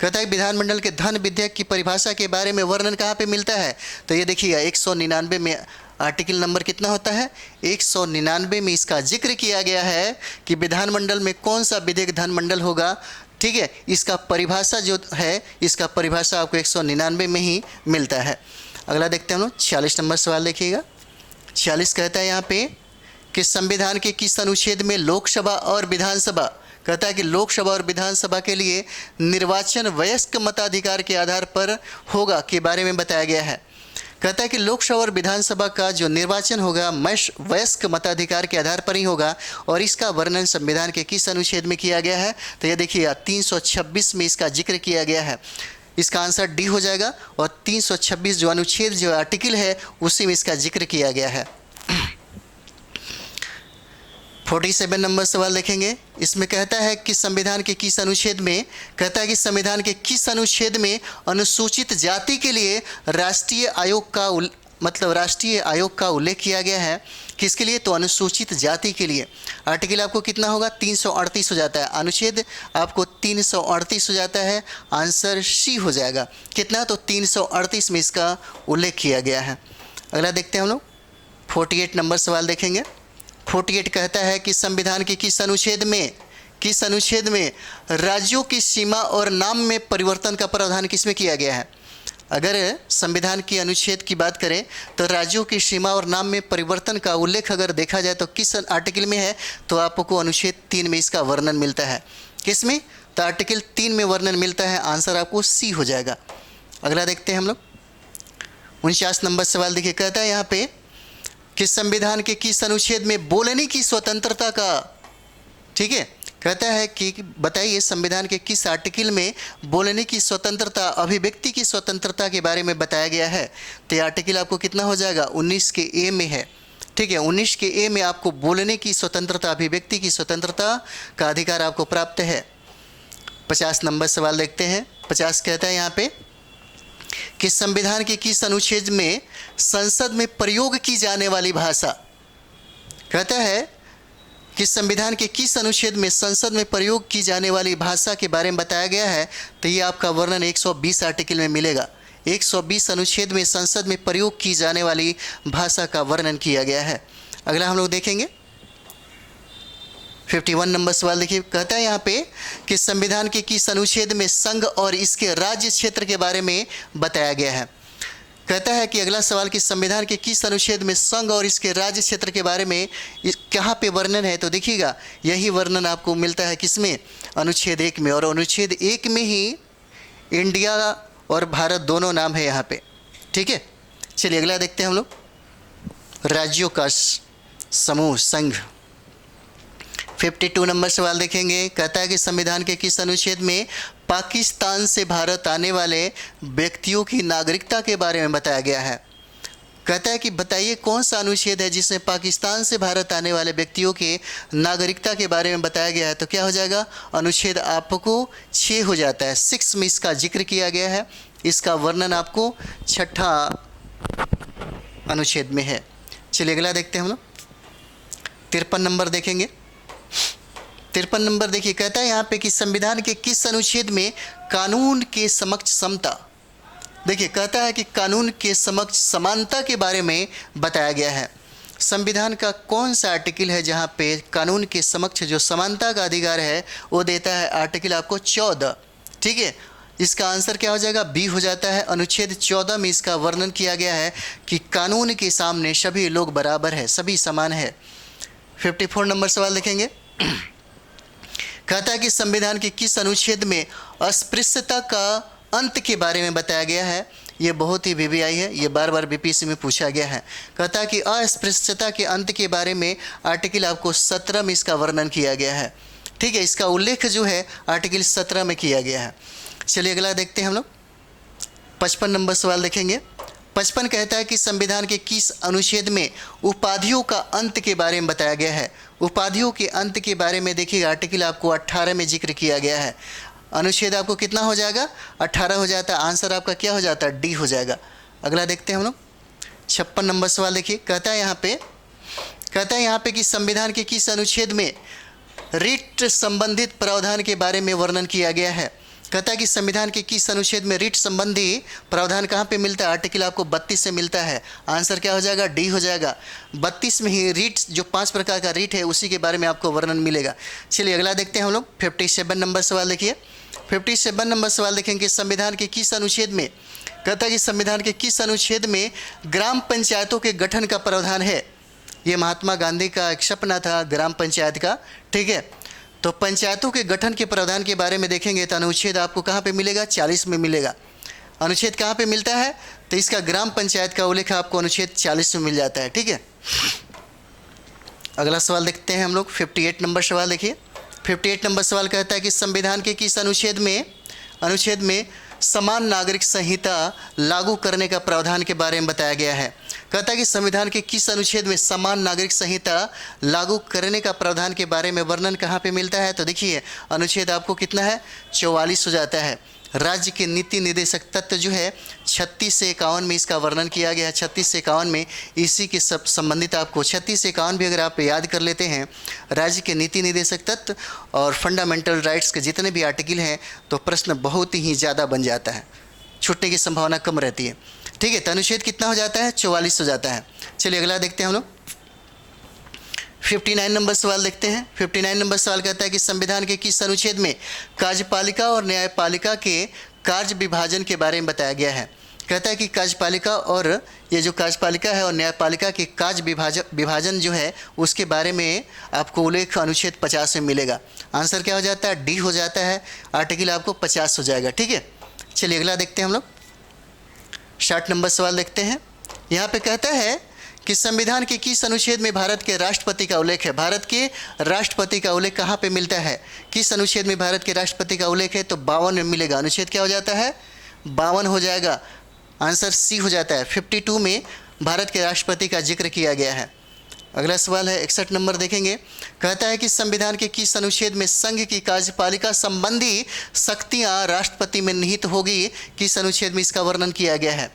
कहता है विधानमंडल के धन विधेयक की परिभाषा के बारे में वर्णन कहाँ पे मिलता है, तो ये देखिएगा 199 में आर्टिकल नंबर कितना होता है, 199 में इसका जिक्र किया गया है कि विधानमंडल में कौन सा विधेयक धनमंडल होगा। ठीक है, इसका परिभाषा जो है, इसका परिभाषा आपको 199 में ही मिलता है। अगला देखते हैं हम लोग 46 नंबर सवाल देखिएगा। 46 कहता है यहाँ पे कि संविधान के किस अनुच्छेद में लोकसभा और विधानसभा, कहता है कि लोकसभा और विधानसभा के लिए निर्वाचन वयस्क मताधिकार के आधार पर होगा के बारे में बताया गया है। कहता है कि लोकसभा और विधानसभा का जो निर्वाचन होगा वयस्क मताधिकार के आधार पर ही होगा और इसका वर्णन संविधान के किस अनुच्छेद में किया गया है, तो ये देखिए 326 में इसका जिक्र किया गया है। इसका आंसर डी हो जाएगा और 326 जो अनुच्छेद जो आर्टिकल है उसी में इसका जिक्र किया गया है। 47 नंबर सवाल देखेंगे। इसमें कहता है कि संविधान के किस अनुच्छेद में, कहता है कि संविधान के किस अनुच्छेद में अनुसूचित जाति के लिए राष्ट्रीय आयोग का मतलब राष्ट्रीय आयोग का उल्लेख किया गया है। किसके लिए? तो अनुसूचित जाति के लिए। आर्टिकल आपको कितना होगा? 338 हो जाता है। अनुच्छेद आपको 338 हो जाता है। आंसर सी हो जाएगा। कितना? तो 338 में इसका उल्लेख किया गया है। अगला देखते हैं हम लोग 48 नंबर सवाल देखेंगे। 48 कहता है कि संविधान के किस अनुच्छेद में राज्यों की सीमा और नाम में परिवर्तन का प्रावधान किसमें किया गया है? अगर संविधान की अनुच्छेद की बात करें तो राज्यों की सीमा और नाम में परिवर्तन का उल्लेख अगर देखा जाए तो किस आर्टिकल में है? तो आपको अनुच्छेद 3 में इसका वर्णन मिलता है। किस में? तो आर्टिकल 3 में वर्णन मिलता है। आंसर आपको सी हो जाएगा। अगला देखते हैं हम लोग 49 नंबर सवाल देखिए। कहता है यहाँ पे कि संविधान के किस अनुच्छेद में बोलने की स्वतंत्रता का, ठीक है, कहता है कि बताइए संविधान के किस आर्टिकल में बोलने की स्वतंत्रता, अभिव्यक्ति की स्वतंत्रता के बारे में बताया गया है? तो ये आर्टिकल आपको कितना हो जाएगा? 19 के ए में है। ठीक है, 19 के ए में आपको बोलने की स्वतंत्रता, अभिव्यक्ति की स्वतंत्रता का अधिकार आपको प्राप्त है। 50 नंबर सवाल देखते हैं। 50 कहता है यहाँ पे कि संविधान के किस अनुच्छेद में संसद में प्रयोग की जाने वाली भाषा, कहता है कि संविधान के किस अनुच्छेद में संसद में प्रयोग की जाने वाली भाषा के बारे में बताया गया है? तो ये आपका वर्णन 120 आर्टिकल में मिलेगा। 120 अनुच्छेद में संसद में प्रयोग की जाने वाली भाषा का वर्णन किया गया है। अगला हम लोग देखेंगे 51 नंबर सवाल देखिए। कहता है यहाँ पे कि संविधान के किस अनुच्छेद में संघ और इसके राज्य क्षेत्र के बारे में बताया गया है? कहता है कि अगला सवाल कि संविधान के किस अनुच्छेद में संघ और इसके राज्य क्षेत्र के बारे में कहाँ पे वर्णन है? तो देखिएगा यही वर्णन आपको मिलता है किसमें? अनुच्छेद 1 में। और अनुच्छेद 1 में ही इंडिया और भारत दोनों नाम है यहाँ पे। ठीक है, चलिए अगला देखते हैं हम लोग राज्यों का समूह, संघ। 52 नंबर सवाल देखेंगे। कहता है कि संविधान के किस अनुच्छेद में पाकिस्तान से भारत आने वाले व्यक्तियों की नागरिकता के बारे में बताया गया है? कहता है कि बताइए कौन सा अनुच्छेद है जिसमें पाकिस्तान से भारत आने वाले व्यक्तियों के नागरिकता के बारे में बताया गया है? तो क्या हो जाएगा? अनुच्छेद आपको 6 हो जाता है। 6 में इसका जिक्र किया गया है। इसका वर्णन आपको 6ठा अनुच्छेद में है। चलिए अगला देखते हैं हम लोग 53 नंबर देखेंगे। 53 नंबर देखिए। कहता है यहाँ पे कि संविधान के किस अनुच्छेद में कानून के समक्ष समता, देखिए कहता है कि कानून के समक्ष समानता के बारे में बताया गया है। संविधान का कौन सा आर्टिकल है जहाँ पे कानून के समक्ष जो समानता का अधिकार है वो देता है? आर्टिकल आपको 14। ठीक है, इसका आंसर क्या हो जाएगा? बी हो जाता है। अनुच्छेद 14 में इसका वर्णन किया गया है कि कानून के सामने सभी लोग बराबर है, सभी समान है। 54 नंबर सवाल देखेंगे। कहता है कि संविधान के किस अनुच्छेद में अस्पृश्यता का अंत के बारे में बताया गया है? ये बहुत ही वीवीआई है, ये बार बार बीपीएससी में पूछा गया है। कहता है कि अस्पृश्यता के अंत के बारे में आर्टिकल आपको 17 में इसका वर्णन किया गया है। ठीक है, इसका उल्लेख जो है आर्टिकल 17 में किया गया है। चलिए अगला देखते हैं हम लोग 55 नंबर सवाल देखेंगे। 55 कहता है कि संविधान के किस अनुच्छेद में उपाधियों का अंत के बारे में बताया गया है? उपाधियों के अंत के बारे में देखिएगा आर्टिकल आपको 18 में जिक्र किया गया है। अनुच्छेद आपको कितना हो जाएगा? 18 हो जाता है। आंसर आपका क्या हो जाता है? डी हो जाएगा। अगला देखते हैं हम लोग 56 नंबर सवाल देखिए। कहता है यहाँ पे कि संविधान के किस अनुच्छेद में रिट संबंधित प्रावधान के बारे में वर्णन किया गया है? कहता है कि संविधान के किस अनुच्छेद में रिट संबंधी प्रावधान कहाँ पे मिलता है? आर्टिकल आपको 32 से मिलता है। आंसर क्या हो जाएगा? डी हो जाएगा। 32 में ही रिट जो 5 प्रकार का रिट है उसी के बारे में आपको वर्णन मिलेगा। चलिए अगला देखते हैं हम लोग 57 नंबर सवाल देखिए। 57 नंबर सवाल देखेंगे कि संविधान के किस अनुच्छेद में, कहता है कि संविधान के किस अनुच्छेद में ग्राम पंचायतों के गठन का प्रावधान है? ये महात्मा गांधी का एक सपना था ग्राम पंचायत का। ठीक है, तो पंचायतों के गठन के प्रावधान के बारे में देखेंगे तो अनुच्छेद आपको कहाँ पे मिलेगा? 40 में मिलेगा। अनुच्छेद कहाँ पे मिलता है? तो इसका ग्राम पंचायत का उल्लेख आपको अनुच्छेद 40 में मिल जाता है। ठीक है, अगला सवाल देखते हैं हम लोग 58 नंबर सवाल देखिए। 58 नंबर सवाल कहता है कि संविधान के किस अनुच्छेद में समान नागरिक संहिता लागू करने का प्रावधान के बारे में बताया गया है? कहता है कि संविधान के किस अनुच्छेद में समान नागरिक संहिता लागू करने का प्रावधान के बारे में वर्णन कहाँ पे मिलता है? तो देखिए अनुच्छेद आपको कितना है? 44 हो जाता है। राज्य के नीति निर्देशक तत्व जो है 36 से 51 में इसका वर्णन किया गया है। 36 से 51 में इसी के सब संबंधित आपको 36 से 51 भी अगर आप याद कर लेते हैं, राज्य के नीति निर्देशक तत्व और फंडामेंटल राइट्स के जितने भी आर्टिकल हैं, तो प्रश्न बहुत ही ज़्यादा बन जाता है, छूटने की संभावना कम रहती है। ठीक है, तो अनुच्छेद कितना हो जाता है? 44 हो जाता है। चलिए अगला देखते हैं हम लोग। 59 नंबर सवाल देखते हैं। 59 नंबर सवाल कहता है कि संविधान के किस अनुच्छेद में कार्यपालिका और न्यायपालिका के कार्य विभाजन के बारे में बताया गया है? कहता है कि कार्यपालिका और ये जो कार्यपालिका है और न्यायपालिका के कार्य विभाजन जो है उसके बारे में आपको उल्लेख अनुच्छेद 50 में मिलेगा। आंसर क्या हो जाता है? डी हो जाता है। आर्टिकल आपको 50 हो जाएगा। ठीक है, चलिए अगला देखते हैं हम लोग। 60 नंबर सवाल देखते हैं। यहाँ पे कहता है कि संविधान के किस अनुच्छेद में भारत के राष्ट्रपति का उल्लेख है? भारत के राष्ट्रपति का उल्लेख कहाँ पे मिलता है? किस अनुच्छेद में भारत के राष्ट्रपति का उल्लेख है? तो 52 में मिलेगा। अनुच्छेद क्या हो जाता है? 52 हो जाएगा। आंसर सी हो जाता है। 52 में भारत के राष्ट्रपति का जिक्र किया गया है। अगला सवाल है 61 नंबर देखेंगे। कहता है कि संविधान के किस अनुच्छेद में संघ की कार्यपालिका संबंधी शक्तियाँ राष्ट्रपति में निहित होगी? किस अनुच्छेद में इसका वर्णन किया गया है?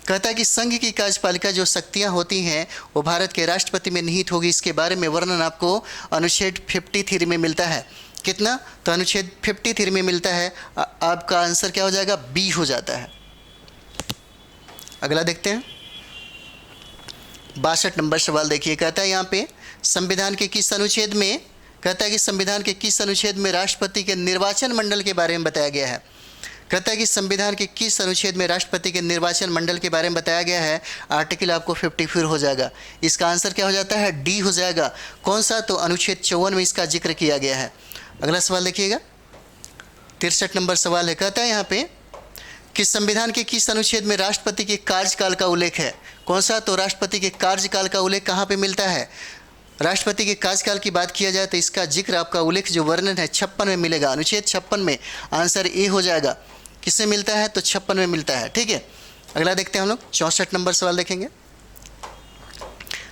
कहता है कि संघ की कार्यपालिका जो शक्तियां होती हैं वो भारत के राष्ट्रपति में निहित होगी। इसके बारे में वर्णन आपको अनुच्छेद 53 में मिलता है। कितना? तो अनुच्छेद 53 में मिलता है। आपका आंसर क्या हो जाएगा? बी हो जाता है। अगला देखते हैं 62 नंबर सवाल देखिए। कहता है यहाँ पे संविधान के किस अनुच्छेद में, कहता है कि संविधान के किस अनुच्छेद में राष्ट्रपति के निर्वाचन मंडल के बारे में बताया गया है? कहता है कि संविधान के किस अनुच्छेद में राष्ट्रपति के निर्वाचन मंडल के बारे में बताया गया है? आर्टिकल आपको 54 हो जाएगा। इसका आंसर क्या हो जाता है? डी हो जाएगा। कौन सा? तो अनुच्छेद 54 में इसका जिक्र किया गया है। अगला सवाल देखिएगा 63 नंबर सवाल है। कहता है यहाँ पे कि संविधान के किस अनुच्छेद में राष्ट्रपति के कार्यकाल का उल्लेख है? कौन सा? तो राष्ट्रपति के कार्यकाल का उल्लेख कहाँ पे मिलता है? राष्ट्रपति के कार्यकाल की बात किया जाए तो इसका जिक्र आपका उल्लेख जो वर्णन है 56 में मिलेगा। अनुच्छेद 56 में आंसर ए हो जाएगा। किससे मिलता है? तो 56 में मिलता है। ठीक है, अगला देखते हैं हम लोग 64 नंबर सवाल देखेंगे।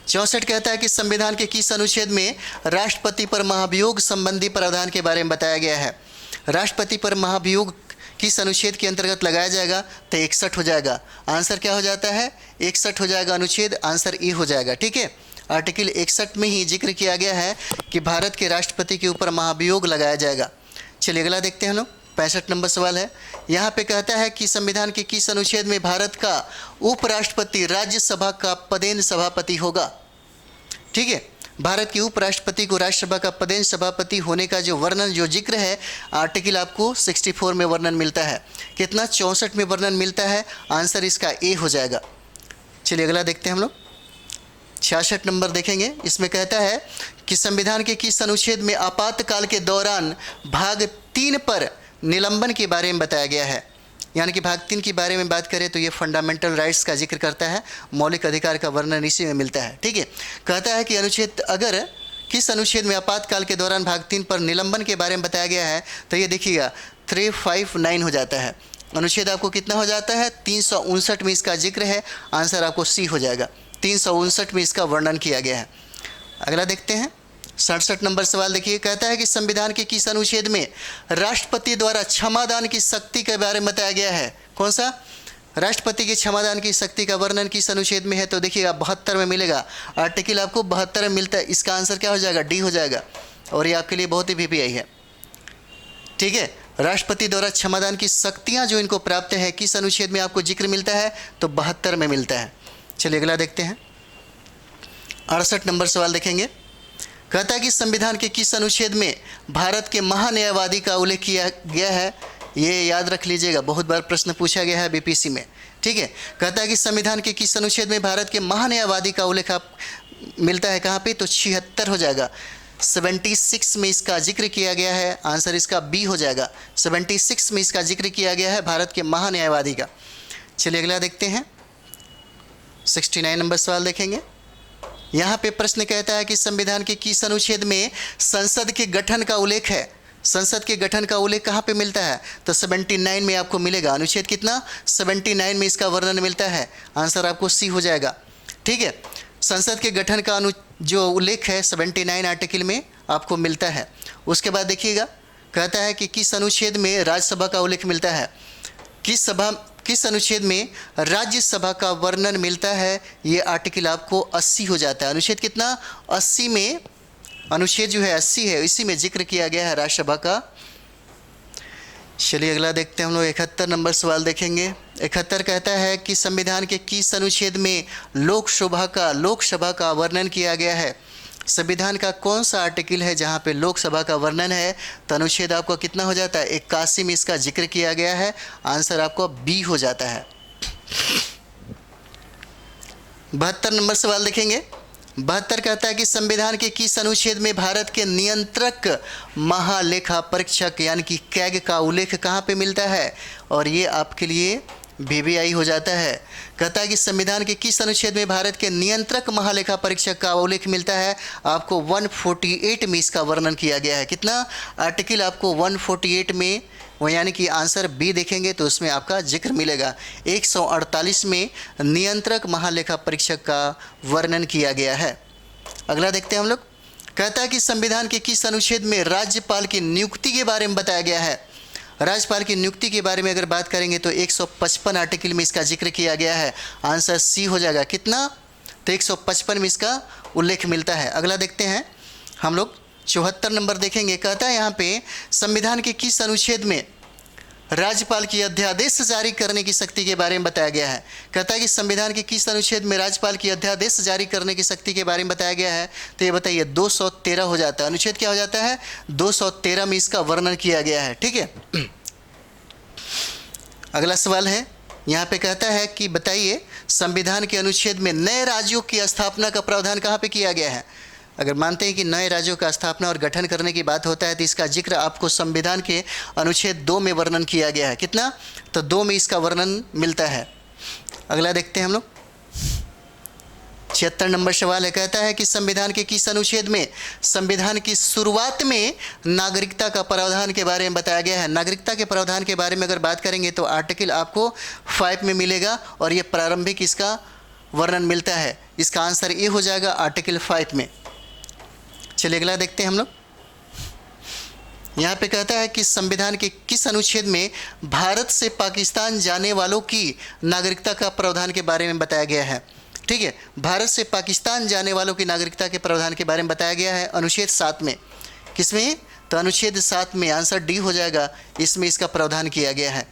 64 कहता है कि संविधान के किस अनुच्छेद में राष्ट्रपति पर महाभियोग संबंधी प्रावधान के बारे में बताया गया है? राष्ट्रपति पर महाभियोग किस अनुच्छेद के अंतर्गत लगाया जाएगा? तो 61 हो जाएगा। आंसर क्या हो जाता है? 61 हो जाएगा अनुच्छेद। आंसर ई हो जाएगा। ठीक है, आर्टिकल 61 में ही जिक्र किया गया है कि भारत के राष्ट्रपति के ऊपर महाभियोग लगाया जाएगा। चलिए अगला देखते हैं हम लोग। 65 नंबर सवाल है। यहाँ पे कहता है कि संविधान के किस अनुच्छेद में भारत का उपराष्ट्रपति राज्यसभा का पदेन सभापति होगा? ठीक है, भारत के उपराष्ट्रपति को राज्यसभा का पदेन सभापति होने का जो वर्णन जो जिक्र है आर्टिकल आपको 64 में वर्णन मिलता है। कितना? 64 में वर्णन मिलता है। आंसर इसका ए हो जाएगा। चलिए अगला देखते हैं हम लोग। 66 नंबर देखेंगे। इसमें कहता है कि संविधान के किस अनुच्छेद में आपातकाल के दौरान भाग 3 पर निलंबन के बारे में बताया गया है? यानी कि भाग 3 के बारे में बात करें तो ये फंडामेंटल राइट्स का जिक्र करता है। मौलिक अधिकार का वर्णन इसी में मिलता है। ठीक है, कहता है कि अनुच्छेद अगर किस अनुच्छेद में आपातकाल के दौरान भाग 3 पर निलंबन के बारे में बताया गया है तो ये देखिएगा 359 हो जाता है। अनुच्छेद आपको कितना हो जाता है? 359 में इसका जिक्र है। आंसर आपको सी हो जाएगा। 359 में इसका वर्णन किया गया है। अगला देखते हैं 67 नंबर सवाल देखिए। कहता है कि संविधान के किस अनुच्छेद में राष्ट्रपति द्वारा क्षमादान की शक्ति के बारे में बताया गया है? कौन सा? राष्ट्रपति के क्षमादान की शक्ति का वर्णन किस अनुच्छेद में है? तो देखिएगा 72 में मिलेगा। आर्टिकल आपको 72 में मिलता है। इसका आंसर क्या हो जाएगा? डी हो जाएगा। और ये आपके लिए बहुत ही वीपीआई है। ठीक है, राष्ट्रपति द्वारा क्षमादान की शक्तियाँ जो इनको प्राप्त है किस अनुच्छेद में आपको जिक्र मिलता है? तो 72 में मिलता है। चलिए अगला देखते हैं 68 नंबर सवाल देखेंगे। कहता है कि संविधान के किस अनुच्छेद में भारत के महान्यायवादी का उल्लेख किया गया है? ये याद रख लीजिएगा, बहुत बार प्रश्न पूछा गया है बीपीसी में। ठीक है, कहता है कि संविधान के किस अनुच्छेद में भारत के महान्यायवादी का उल्लेख आप मिलता है? कहाँ पे? तो 76 हो जाएगा। 76 में इसका जिक्र किया गया है। आंसर इसका बी हो जाएगा। 76 में इसका जिक्र किया गया है भारत के महान्यायवादी का। चलिए अगला देखते हैं 69 नंबर सवाल देखेंगे। यहाँ पे प्रश्न कहता है कि संविधान के किस अनुच्छेद में संसद के गठन का उल्लेख है? संसद के गठन का उल्लेख कहाँ पे मिलता है? तो 79 में आपको मिलेगा। अनुच्छेद कितना? 79 में इसका वर्णन मिलता है। आंसर आपको सी हो जाएगा। ठीक है, संसद के गठन का जो उल्लेख है 79 आर्टिकल में आपको मिलता है। उसके बाद देखिएगा कहता है कि किस अनुच्छेद में राज्यसभा का उल्लेख मिलता है? किस अनुच्छेद में राज्यसभा का वर्णन मिलता है? ये आर्टिकल आपको 80 हो जाता है। अनुच्छेद कितना? 80 में, अनुच्छेद जो है 80 है, इसी में जिक्र किया गया है राज्यसभा का। चलिए अगला देखते हैं हम लोग। 71 नंबर सवाल देखेंगे। 71 कहता है कि संविधान के किस अनुच्छेद में लोकसभा का वर्णन किया गया है? संविधान का कौन सा आर्टिकल है जहाँ पे लोकसभा का वर्णन है? तो अनुच्छेद आपको कितना हो जाता है? 81 में इसका जिक्र किया गया है। आंसर आपको बी हो जाता है। 72 नंबर सवाल देखेंगे। 72 कहता है कि संविधान के किस अनुच्छेद में भारत के नियंत्रक महालेखा परीक्षक यानी कि कैग का उल्लेख कहाँ पे मिलता है? और ये आपके लिए VVI हो जाता है। कहता है कि संविधान के किस अनुच्छेद में भारत के नियंत्रक महालेखा परीक्षक का उल्लेख मिलता है? आपको 148 में इसका वर्णन किया गया है। कितना? आर्टिकल आपको 148 में, वो यानी कि आंसर बी देखेंगे तो उसमें आपका जिक्र मिलेगा। 148 में नियंत्रक महालेखा परीक्षक का वर्णन किया गया है। अगला देखते हैं हम लोग। कहता है कि संविधान के किस अनुच्छेद में राज्यपाल की नियुक्ति के बारे में बताया गया है? राज्यपाल की नियुक्ति के बारे में अगर बात करेंगे तो 155 आर्टिकल में इसका जिक्र किया गया है। आंसर सी हो जाएगा। कितना? तो 155 में इसका उल्लेख मिलता है। अगला देखते हैं हम लोग। 74 नंबर देखेंगे। कहता है यहाँ पे संविधान के किस अनुच्छेद में राज्यपाल की अध्यादेश जारी करने की शक्ति के बारे में बताया गया है? कहता है कि संविधान के किस अनुच्छेद में राज्यपाल की अध्यादेश जारी करने की शक्ति के बारे में बताया गया है? तो ये बताइए 213 हो जाता है। अनुच्छेद क्या हो जाता है? 213 में इसका वर्णन किया गया है। ठीक है। अगला सवाल है, यहाँ पे कहता है कि बताइए संविधान के अनुच्छेद में नए राज्यों की स्थापना का प्रावधान कहाँ पे किया गया है? अगर मानते हैं कि नए राज्यों का स्थापना और गठन करने की बात होता है तो इसका जिक्र आपको संविधान के अनुच्छेद 2 में वर्णन किया गया है। कितना? तो 2 में इसका वर्णन मिलता है। अगला देखते हैं हम लोग। 76 नंबर सवाल है। कहता है कि संविधान के किस अनुच्छेद में संविधान की शुरुआत में नागरिकता का प्रावधान के बारे में बताया गया है? नागरिकता के प्रावधान के बारे में अगर बात करेंगे तो आर्टिकल आपको 5 में मिलेगा और ये प्रारंभिक इसका वर्णन मिलता है। इसका आंसर ये हो जाएगा आर्टिकल 5 में। चलिए अगला देखते हैं हम लोग। यहाँ पे कहता है कि संविधान के किस अनुच्छेद में भारत से पाकिस्तान जाने वालों की नागरिकता का प्रावधान के बारे में बताया गया है? ठीक है, भारत से पाकिस्तान जाने वालों की नागरिकता के प्रावधान के बारे में बताया गया है अनुच्छेद 7 में। किसमें? तो अनुच्छेद 7 में। आंसर डी हो जाएगा। इसमें इसका प्रावधान किया गया है।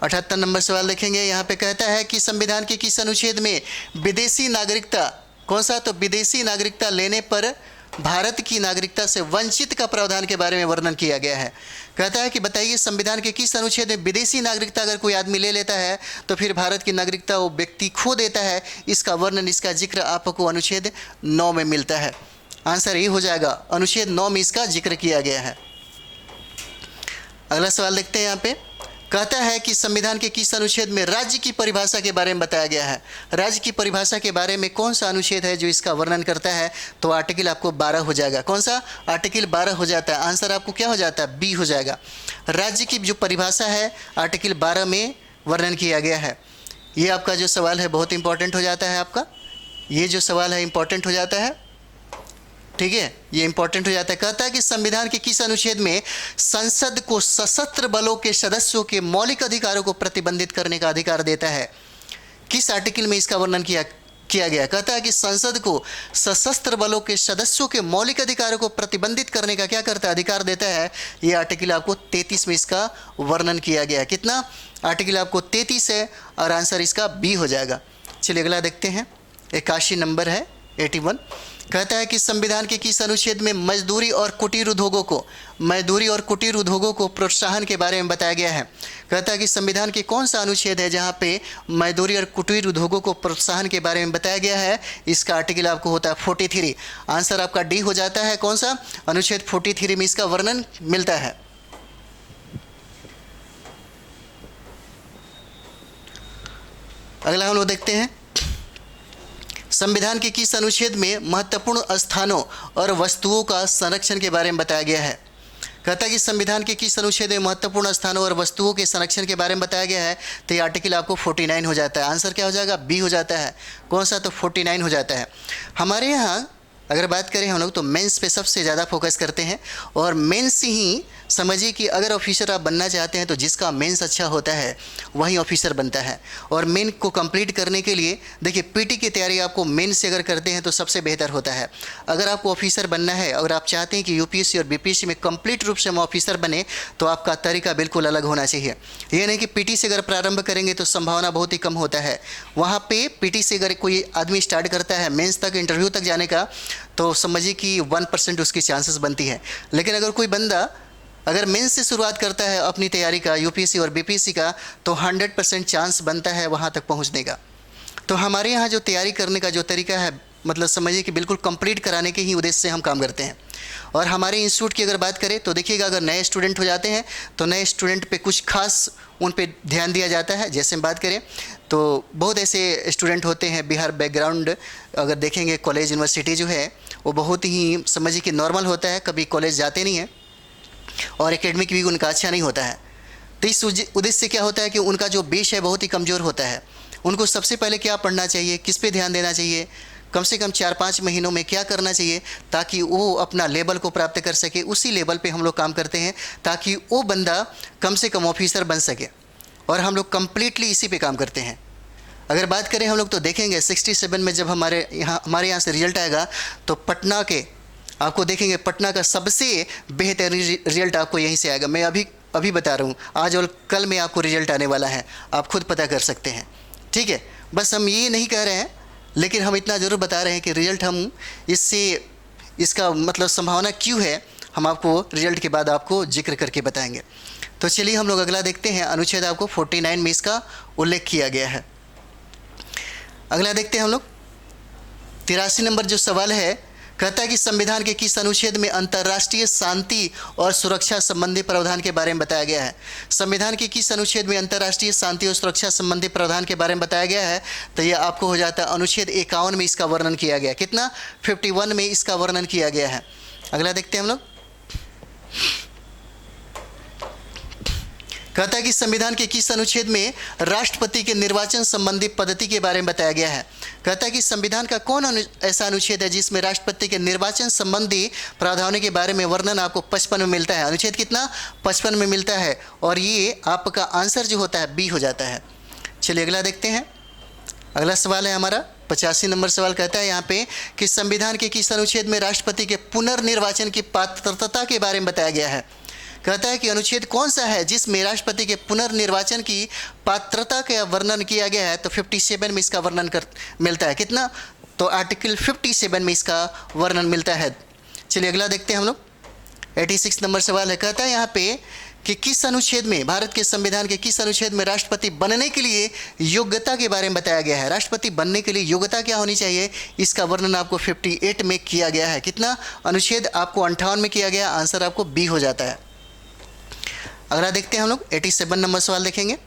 78 नंबर सवाल देखेंगे। यहाँ पे कहता है कि संविधान के किस अनुच्छेद में विदेशी नागरिकता, कौन सा? तो विदेशी नागरिकता लेने पर भारत की नागरिकता से वंचित का प्रावधान के बारे में वर्णन किया गया है। कहता है कि बताइए संविधान के किस अनुच्छेद में विदेशी नागरिकता अगर कोई आदमी ले लेता है तो फिर भारत की नागरिकता वो व्यक्ति खो देता है। इसका वर्णन, इसका जिक्र आपको अनुच्छेद 9 में मिलता है। आंसर ये हो जाएगा। अनुच्छेद 9 में इसका जिक्र किया गया है। अगला सवाल देखते हैं। यहाँ पे कहता है कि संविधान के किस अनुच्छेद में राज्य की परिभाषा के बारे में बताया गया है? राज्य की परिभाषा के बारे में कौन सा अनुच्छेद है जो इसका वर्णन करता है? तो आर्टिकल आपको 12 हो जाएगा। कौन सा? आर्टिकल 12 हो जाता है। आंसर आपको क्या हो जाता है? बी हो जाएगा। राज्य की जो परिभाषा है आर्टिकल 12 में वर्णन किया गया है। ये आपका जो सवाल है बहुत इंपॉर्टेंट हो जाता है। आपका ये जो सवाल है इंपॉर्टेंट हो जाता है। ठीक है, ये इंपॉर्टेंट हो जाता है। कहता है कि संविधान के किस अनुच्छेद में संसद को सशस्त्र बलों के सदस्यों के मौलिक अधिकारों को प्रतिबंधित करने का अधिकार देता है? किस आर्टिकल में इसका वर्णन किया गया? कहता है कि संसद को सशस्त्र बलों के सदस्यों के मौलिक अधिकारों को प्रतिबंधित करने का क्या करता है? अधिकार देता है। ये आर्टिकल आपको 33 में इसका वर्णन किया गया। कितना? आर्टिकल आपको 33 है और आंसर इसका बी हो जाएगा। चलिए अगला देखते हैं। 81 नंबर है, 81। कहता है कि संविधान के किस अनुच्छेद में मजदूरी और कुटीर उद्योगों को प्रोत्साहन के बारे में बताया गया है? कहता है कि संविधान के कौन सा अनुच्छेद है जहां पे मजदूरी और कुटीर उद्योगों को प्रोत्साहन के बारे में बताया गया है? इसका आर्टिकल आपको होता है 43। आंसर आपका डी हो जाता है। कौन सा? अनुच्छेद 43 में इसका वर्णन मिलता है। अगला हम लोग देखते हैं। संविधान के किस अनुच्छेद में महत्वपूर्ण स्थानों और वस्तुओं का संरक्षण के बारे में बताया गया है? कहता है कि संविधान के किस अनुच्छेद में महत्वपूर्ण स्थानों और वस्तुओं के संरक्षण के बारे में बताया गया है? तो ये आर्टिकल आपको 49 हो जाता है। आंसर क्या हो जाएगा? बी हो जाता है। कौन सा? तो 49 हो जाता है। हमारे यहाँ अगर बात करें हम लोग तो मेंस पे सबसे ज़्यादा फोकस करते हैं, और मेंस ही समझिए कि अगर ऑफिसर आप बनना चाहते हैं तो जिसका मेंस अच्छा होता है वही ऑफिसर बनता है। और मेन को कंप्लीट करने के लिए देखिए पीटी की तैयारी आपको मेन से अगर करते हैं तो सबसे बेहतर होता है। अगर आपको ऑफिसर बनना है, अगर आप चाहते हैं कि यूपीएससी और बीपीएससी में कंप्लीट रूप से हम ऑफिसर बने, तो आपका तरीका बिल्कुल अलग होना चाहिए। ये नहीं कि पीटी से अगर प्रारंभ करेंगे तो संभावना बहुत ही कम होता है। वहाँ पे पीटी से अगर कोई आदमी स्टार्ट करता है मेंस तक, इंटरव्यू तक जाने का, तो समझिए कि 1% उसकी चांसेस बनती है। लेकिन अगर कोई बंदा अगर मेंस से शुरुआत करता है अपनी तैयारी का, यूपीएससी और बीपीएससी का, तो 100% चांस बनता है वहाँ तक पहुँचने का। तो हमारे यहाँ जो तैयारी करने का जो तरीका है, मतलब समझिए कि बिल्कुल कंप्लीट कराने के ही उद्देश्य से हम काम करते हैं। और हमारे इंस्टीट्यूट की अगर बात करें तो देखिएगा, अगर नए स्टूडेंट हो जाते हैं तो नए स्टूडेंट पे कुछ खास उन पे ध्यान दिया जाता है। जैसे हम बात करें तो बहुत ऐसे स्टूडेंट होते हैं बिहार बैकग्राउंड, अगर देखेंगे कॉलेज यूनिवर्सिटी जो है वो बहुत ही समझिए कि नॉर्मल होता है, कभी कॉलेज जाते नहीं हैं और एकेडमिक भी उनका अच्छा नहीं होता है। तो इस उद्देश्य से क्या होता है कि उनका जो बेस है बहुत ही कमज़ोर होता है। उनको सबसे पहले क्या पढ़ना चाहिए, किस पे ध्यान देना चाहिए, कम से कम 4-5 महीनों में क्या करना चाहिए ताकि वो अपना लेवल को प्राप्त कर सके। उसी लेवल पे हम लोग काम करते हैं ताकि वो बंदा कम से कम ऑफिसर बन सके, और हम लोग कम्प्लीटली इसी पे काम करते हैं। अगर बात करें हम लोग तो देखेंगे 67 में जब हमारे यहाँ से रिजल्ट आएगा तो पटना के आपको देखेंगे, पटना का सबसे बेहतरीन रिजल्ट आपको यहीं से आएगा। मैं अभी बता रहा हूँ, आज और कल में आपको रिजल्ट आने वाला है, आप खुद पता कर सकते हैं। ठीक है, बस हम ये नहीं कह रहे हैं, लेकिन हम इतना ज़रूर बता रहे हैं कि रिजल्ट हम इसका मतलब संभावना क्यों है, हम आपको रिजल्ट के बाद आपको जिक्र करके बताएंगे। तो चलिए हम लोग अगला देखते हैं। अनुच्छेद आपको 49 में इसका उल्लेख किया गया है। अगला देखते हैं हम लोग 83 नंबर जो सवाल है, कहता है कि संविधान के किस अनुच्छेद में अंतर्राष्ट्रीय शांति और सुरक्षा संबंधी प्रावधान के बारे में बताया गया है। संविधान के किस अनुच्छेद में अंतर्राष्ट्रीय शांति और सुरक्षा संबंधी प्रावधान के बारे में बताया गया है, तो यह आपको हो जाता है अनुच्छेद 51 में इसका वर्णन किया गया। कितना? 51 में इसका वर्णन किया गया है। अगला देखते हैं हम लोग, कहता है कि संविधान के किस अनुच्छेद में राष्ट्रपति के निर्वाचन संबंधी पद्धति के बारे में बताया गया है। कहता है कि संविधान का कौन ऐसा अनुच्छेद है जिसमें राष्ट्रपति के निर्वाचन संबंधी प्रावधानों के बारे में वर्णन आपको 55 में मिलता है। अनुच्छेद कितना? 55 में मिलता है, और ये आपका आंसर जो होता है बी हो जाता है। चलिए अगला देखते हैं। अगला सवाल है हमारा 85 नंबर सवाल, कहता है यहाँ पे कि संविधान के किस अनुच्छेद में राष्ट्रपति के पुनर्निर्वाचन की पात्रता के बारे में बताया गया है। कहता है कि अनुच्छेद कौन सा है जिसमें राष्ट्रपति के पुनर्निर्वाचन की पात्रता का वर्णन किया गया है, तो 57 में इसका वर्णन मिलता है। कितना? तो आर्टिकल 57 में इसका वर्णन मिलता है। चलिए अगला देखते हैं हम लोग। 86 नंबर सवाल है, कहता है यहाँ पे कि किस अनुच्छेद में, भारत के संविधान के किस अनुच्छेद में राष्ट्रपति बनने के लिए योग्यता के बारे में बताया गया है। राष्ट्रपति बनने के लिए योग्यता क्या होनी चाहिए, इसका वर्णन आपको 58 में किया गया है। कितना? अनुच्छेद आपको 58 में किया गया, आंसर आपको बी हो जाता है। अगला देखते हैं हम लोग 87 नंबर सवाल देखेंगे।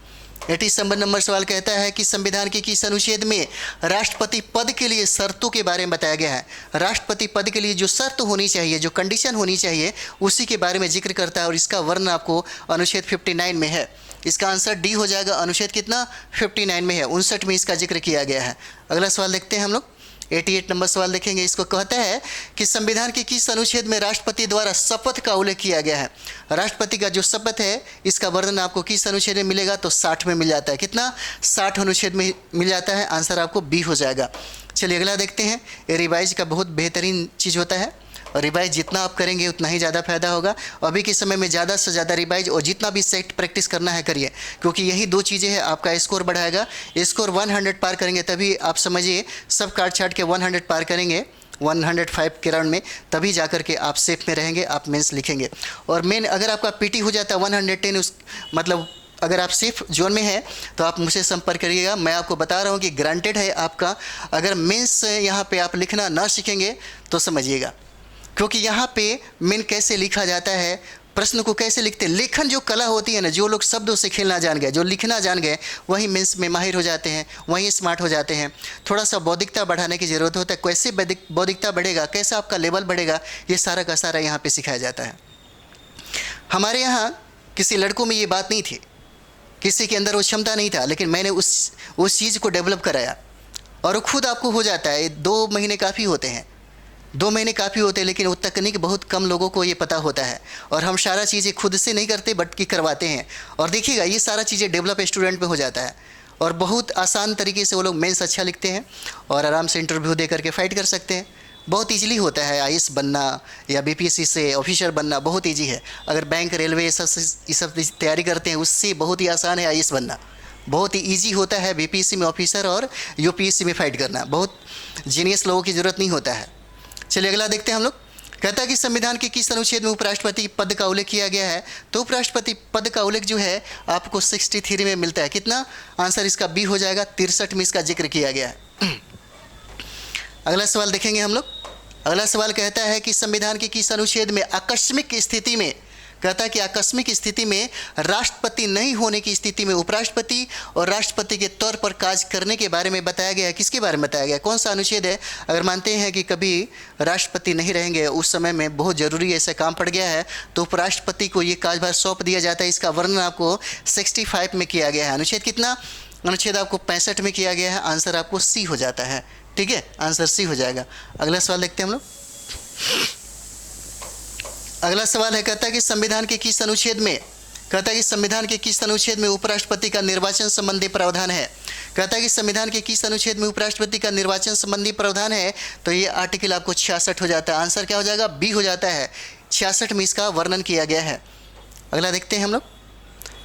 87 नंबर सवाल कहता है कि संविधान के किस अनुच्छेद में राष्ट्रपति पद के लिए शर्तों के बारे में बताया गया है। राष्ट्रपति पद के लिए जो शर्त होनी चाहिए, जो कंडीशन होनी चाहिए, उसी के बारे में जिक्र करता है, और इसका वर्णन आपको अनुच्छेद 59 में है। इसका आंसर डी हो जाएगा। अनुच्छेद कितना? 59 में है, 59 में इसका जिक्र किया गया है। अगला सवाल देखते हैं हम लोग। 88 नंबर सवाल देखेंगे। इसको कहता है कि संविधान के किस अनुच्छेद में राष्ट्रपति द्वारा शपथ का उल्लेख किया गया है। राष्ट्रपति का जो शपथ है, इसका वर्णन आपको किस अनुच्छेद में मिलेगा, तो 60 में मिल जाता है। कितना? 60 अनुच्छेद में मिल जाता है, आंसर आपको बी हो जाएगा। चलिए अगला देखते हैं। ये रिवाइज का बहुत बेहतरीन चीज़ होता है, और रिवाइज जितना आप करेंगे उतना ही ज़्यादा फायदा होगा। अभी के समय में ज़्यादा से ज़्यादा रिवाइज और जितना भी सेट प्रैक्टिस करना है करिए, क्योंकि यही दो चीज़ें हैं आपका स्कोर बढ़ाएगा। स्कोर 100 पार करेंगे तभी आप समझिए, सब काट छाट के 100 पार करेंगे 105 के राउंड में, तभी जाकर के आप सेफ में रहेंगे, आप मेंस लिखेंगे। और मेन अगर आपका पीटी हो जाता है 110, मतलब अगर आप सेफ जोन में हैं तो आप मुझसे संपर्क करिएगा। मैं आपको बता रहा हूँ कि ग्रांटेड है आपका। अगर मेंस यहाँ पे आप लिखना ना सीखेंगे तो समझिएगा, क्योंकि यहाँ पे मेन कैसे लिखा जाता है, प्रश्न को कैसे लिखते, लेखन जो कला होती है ना, जो लोग शब्दों से खेलना जान गए, जो लिखना जान गए, वही मेंस में माहिर हो जाते हैं, वही स्मार्ट हो जाते हैं। थोड़ा सा बौद्धिकता बढ़ाने की ज़रूरत होता है। कैसे बौद्धिकता बढ़ेगा, कैसा आपका लेवल बढ़ेगा, ये सारा का सारा यहाँ पे सिखाया जाता है। हमारे यहाँ किसी लड़कों में ये बात नहीं थी, किसी के अंदर वो क्षमता नहीं था, लेकिन मैंने उस चीज़ को डेवलप कराया, और खुद आपको हो जाता है। 2 महीने काफ़ी होते हैं, 2 महीने काफ़ी होते हैं, लेकिन वो तकनीक बहुत कम लोगों को ये पता होता है और हम सारा चीज़ें खुद से नहीं करते बट कि करवाते हैं। और देखिएगा ये सारा चीज़ें डेवलप स्टूडेंट में हो जाता है और बहुत आसान तरीके से वो लोग मेंस अच्छा लिखते हैं और आराम से इंटरव्यू दे करके फाइट कर सकते हैं। बहुत ईजिली होता है आईएएस बनना या बीपीएससी से ऑफिसर बनना, बहुत ईजी है। अगर बैंक रेलवे ये सब तैयारी करते हैं उससे बहुत ही आसान है आईएएस बनना, बहुत ही ईजी होता है बीपीएससी में ऑफिसर और यूपीएससी में फाइट करना, बहुत जीनियस लोगों की ज़रूरत नहीं होता है। चलिए अगला देखते हैं हम लोग। कहता है कि संविधान के किस अनुच्छेद में उपराष्ट्रपति पद का उल्लेख किया गया है। तो उपराष्ट्रपति पद का उल्लेख जो है आपको 63 में मिलता है। कितना? आंसर इसका बी हो जाएगा। 63 में इसका जिक्र किया गया है। अगला सवाल देखेंगे हम लोग। अगला सवाल कहता है कि संविधान के किस अनुच्छेद में आकस्मिक स्थिति में, कहता है कि आकस्मिक स्थिति में राष्ट्रपति नहीं होने की स्थिति में उपराष्ट्रपति और राष्ट्रपति के तौर पर कार्य करने के बारे में बताया गया है। किसके बारे में बताया गया है? कौन सा अनुच्छेद है? अगर मानते हैं कि कभी राष्ट्रपति नहीं रहेंगे, उस समय में बहुत ज़रूरी ऐसा काम पड़ गया है, तो उपराष्ट्रपति को ये कार्यभार सौंप दिया जाता है। इसका वर्णन आपको 65 में किया गया है। अनुच्छेद कितना? अनुच्छेद आपको 65 में किया गया है। आंसर आपको सी हो जाता है। ठीक है, आंसर सी हो जाएगा। अगला सवाल देखते हैं हम लोग। अगला सवाल है, कहता है कि संविधान के किस अनुच्छेद में, कहता है कि संविधान के किस अनुच्छेद में उपराष्ट्रपति का निर्वाचन संबंधी प्रावधान है। कहता है कि संविधान के किस अनुच्छेद में उपराष्ट्रपति का निर्वाचन संबंधी प्रावधान है। तो ये आर्टिकल आपको 66 हो जाता है। आंसर क्या हो जाएगा? बी हो जाता है। 66 में इसका वर्णन किया गया है। अगला देखते हैं हम लोग।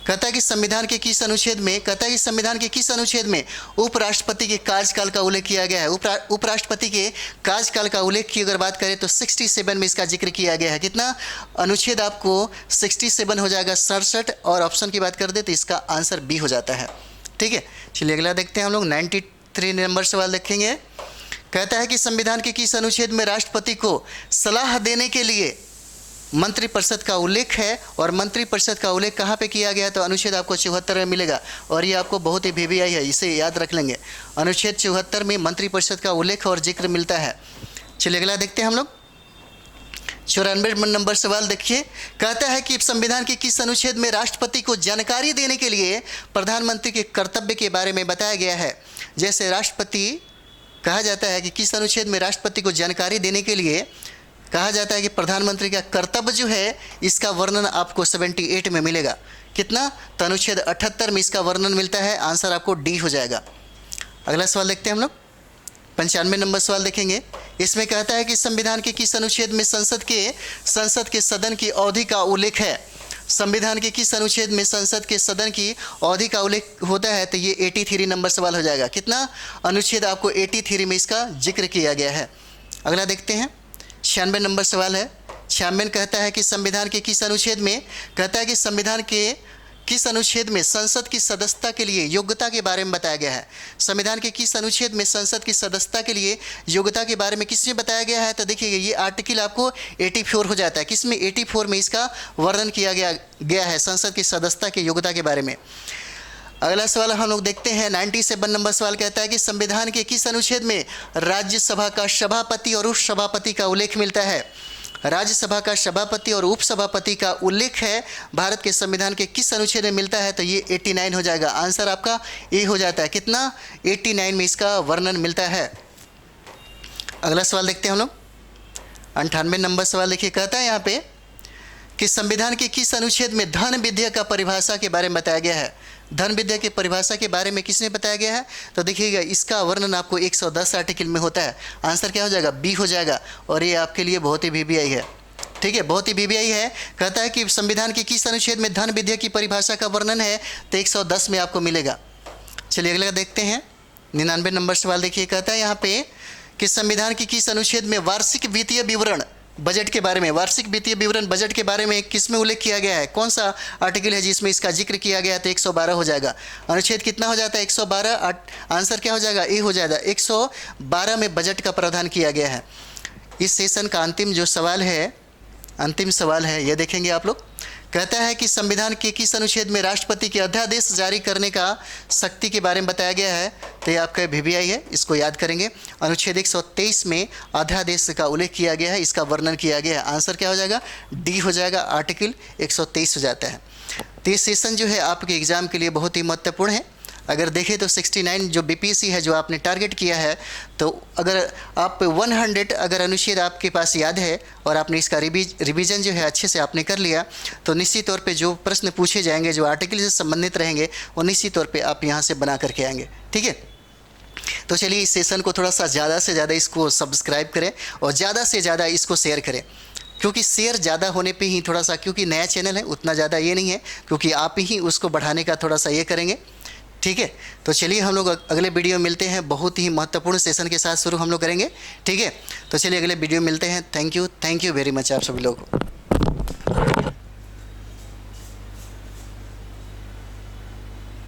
कहता है कि संविधान के किस अनुच्छेद में, कहता है कि संविधान के किस अनुच्छेद में उपराष्ट्रपति के कार्यकाल का उल्लेख किया गया है। उपराष्ट्रपति के कार्यकाल का उल्लेख की अगर बात करें तो 67 में इसका जिक्र किया गया है। कितना? अनुच्छेद आपको 67 हो जाएगा, 67। और ऑप्शन की बात कर दे तो इसका आंसर बी हो जाता है। ठीक है, चलिए अगला देखते हैं हम लोग। 93 नंबर सवाल देखेंगे। कहता है कि संविधान के किस अनुच्छेद में राष्ट्रपति को सलाह देने के लिए मंत्रिपरिषद का उल्लेख है। और मंत्रिपरिषद का उल्लेख कहाँ पे किया गया? तो अनुच्छेद आपको 74 में मिलेगा और ये आपको बहुत ही वीवीआई है, इसे याद रख लेंगे। अनुच्छेद 74 में मंत्रिपरिषद का उल्लेख और जिक्र मिलता है। चलिए अगला देखते हैं हम लोग। 94 नंबर सवाल देखिए। कहता है कि संविधान के किस अनुच्छेद में राष्ट्रपति को जानकारी देने के लिए प्रधानमंत्री के कर्तव्य के बारे में बताया गया है। जैसे राष्ट्रपति कहा जाता है कि किस अनुच्छेद में राष्ट्रपति को जानकारी देने के लिए कहा जाता है कि प्रधानमंत्री का कर्तव्य जो है, इसका वर्णन आपको 78 में मिलेगा। कितना? तो अनुच्छेद 78 में इसका वर्णन मिलता है। आंसर आपको डी हो जाएगा। अगला सवाल देखते हैं हम लोग। 95 नंबर सवाल देखेंगे। इसमें कहता है कि संविधान के किस अनुच्छेद में संसद के सदन की अवधि का उल्लेख है। संविधान के किस अनुच्छेद में संसद के सदन की अवधि का उल्लेख होता है? तो ये 83 नंबर सवाल हो जाएगा। कितना? अनुच्छेद आपको 83 में इसका जिक्र किया गया है। अगला देखते हैं। 96 नंबर सवाल है। 96 कहता है कि संविधान के किस अनुच्छेद में, कहता है कि संविधान के किस अनुच्छेद में संसद की सदस्यता के लिए योग्यता के बारे में बताया गया है। संविधान के किस अनुच्छेद में संसद की सदस्यता के लिए योग्यता के बारे में किसमें बताया गया है? तो देखिए ये आर्टिकल आपको 84 हो जाता है। किसमें? 84 में इसका वर्णन किया गया है संसद की सदस्यता की योग्यता के बारे में। अगला सवाल हम लोग देखते हैं। 97 नंबर सवाल कहता है कि संविधान के किस अनुच्छेद में राज्यसभा का सभापति और उपसभापति का उल्लेख मिलता है। राज्यसभा का सभापति और उपसभापति का उल्लेख है भारत के संविधान के किस अनुच्छेद में मिलता है? तो ये 89 हो जाएगा। आंसर आपका ए हो जाता है। कितना? 89 में इसका वर्णन मिलता है। अगला सवाल देखते हैं हम लोग। 98 नंबर सवाल देखिए। कहता है यहाँ पे कि संविधान के किस अनुच्छेद में धन विधेयक का परिभाषा के बारे में बताया गया है। धन विधेयक की परिभाषा के बारे में किसने बताया गया है? तो देखिएगा इसका वर्णन आपको 110 आर्टिकल में होता है। आंसर क्या हो जाएगा? बी हो जाएगा। और ये आपके लिए बहुत ही वीवीआई है। ठीक है, बहुत ही वीवीआई है। कहता है कि संविधान के किस अनुच्छेद में धन विधेयक की परिभाषा का वर्णन है? तो 110 में आपको मिलेगा। चलिए अगला देखते हैं। 99 नंबर सवाल देखिए। कहता है यहाँ पे कि संविधान के किस अनुच्छेद में वार्षिक वित्तीय विवरण बजट के बारे में, वार्षिक वित्तीय विवरण बजट के बारे में किस में उल्लेख किया गया है? कौन सा आर्टिकल है जिसमें इसका जिक्र किया गया है? तो 112 हो जाएगा। अनुच्छेद कितना हो जाता है? 112। आंसर क्या हो जाएगा? ए हो जाएगा। 112 में बजट का प्रावधान किया गया है। इस सेशन का अंतिम जो सवाल है, अंतिम सवाल है, ये देखेंगे आप लोग। कहता है कि संविधान के किस अनुच्छेद में राष्ट्रपति के अध्यादेश जारी करने का शक्ति के बारे में बताया गया है? तो ये आपका वीवीआई है, इसको याद करेंगे। अनुच्छेद 123 में अध्यादेश का उल्लेख किया गया है, इसका वर्णन किया गया है। आंसर क्या हो जाएगा? डी हो जाएगा। आर्टिकल 123 हो जाता है। तो ये सेशन जो है आपके एग्जाम के लिए बहुत ही महत्वपूर्ण है। अगर देखें तो 69 जो बीपीएससी है जो आपने टारगेट किया है, तो अगर आप 100 अगर अनुच्छेद आपके पास याद है और आपने इसका रिवीजन जो है अच्छे से आपने कर लिया, तो निश्चित तौर पे जो प्रश्न पूछे जाएंगे जो आर्टिकल से संबंधित रहेंगे वो निश्चित तौर पे आप यहाँ से बना करके आएंगे। ठीक है, तो चलिए इस सेशन को थोड़ा सा ज़्यादा से ज़्यादा इसको सब्सक्राइब करें और ज़्यादा से ज़्यादा इसको शेयर करें, क्योंकि शेयर ज़्यादा होने पे ही थोड़ा सा, क्योंकि नया चैनल है उतना ज़्यादा ये नहीं है, क्योंकि आप ही उसको बढ़ाने का थोड़ा सा ये करेंगे। ठीक है, तो चलिए हम लोग अगले वीडियो में मिलते हैं, बहुत ही महत्वपूर्ण सेशन के साथ शुरू हम लोग करेंगे। ठीक है, तो चलिए अगले वीडियो में मिलते हैं। थैंक यू वेरी मच आप सभी लोगों को।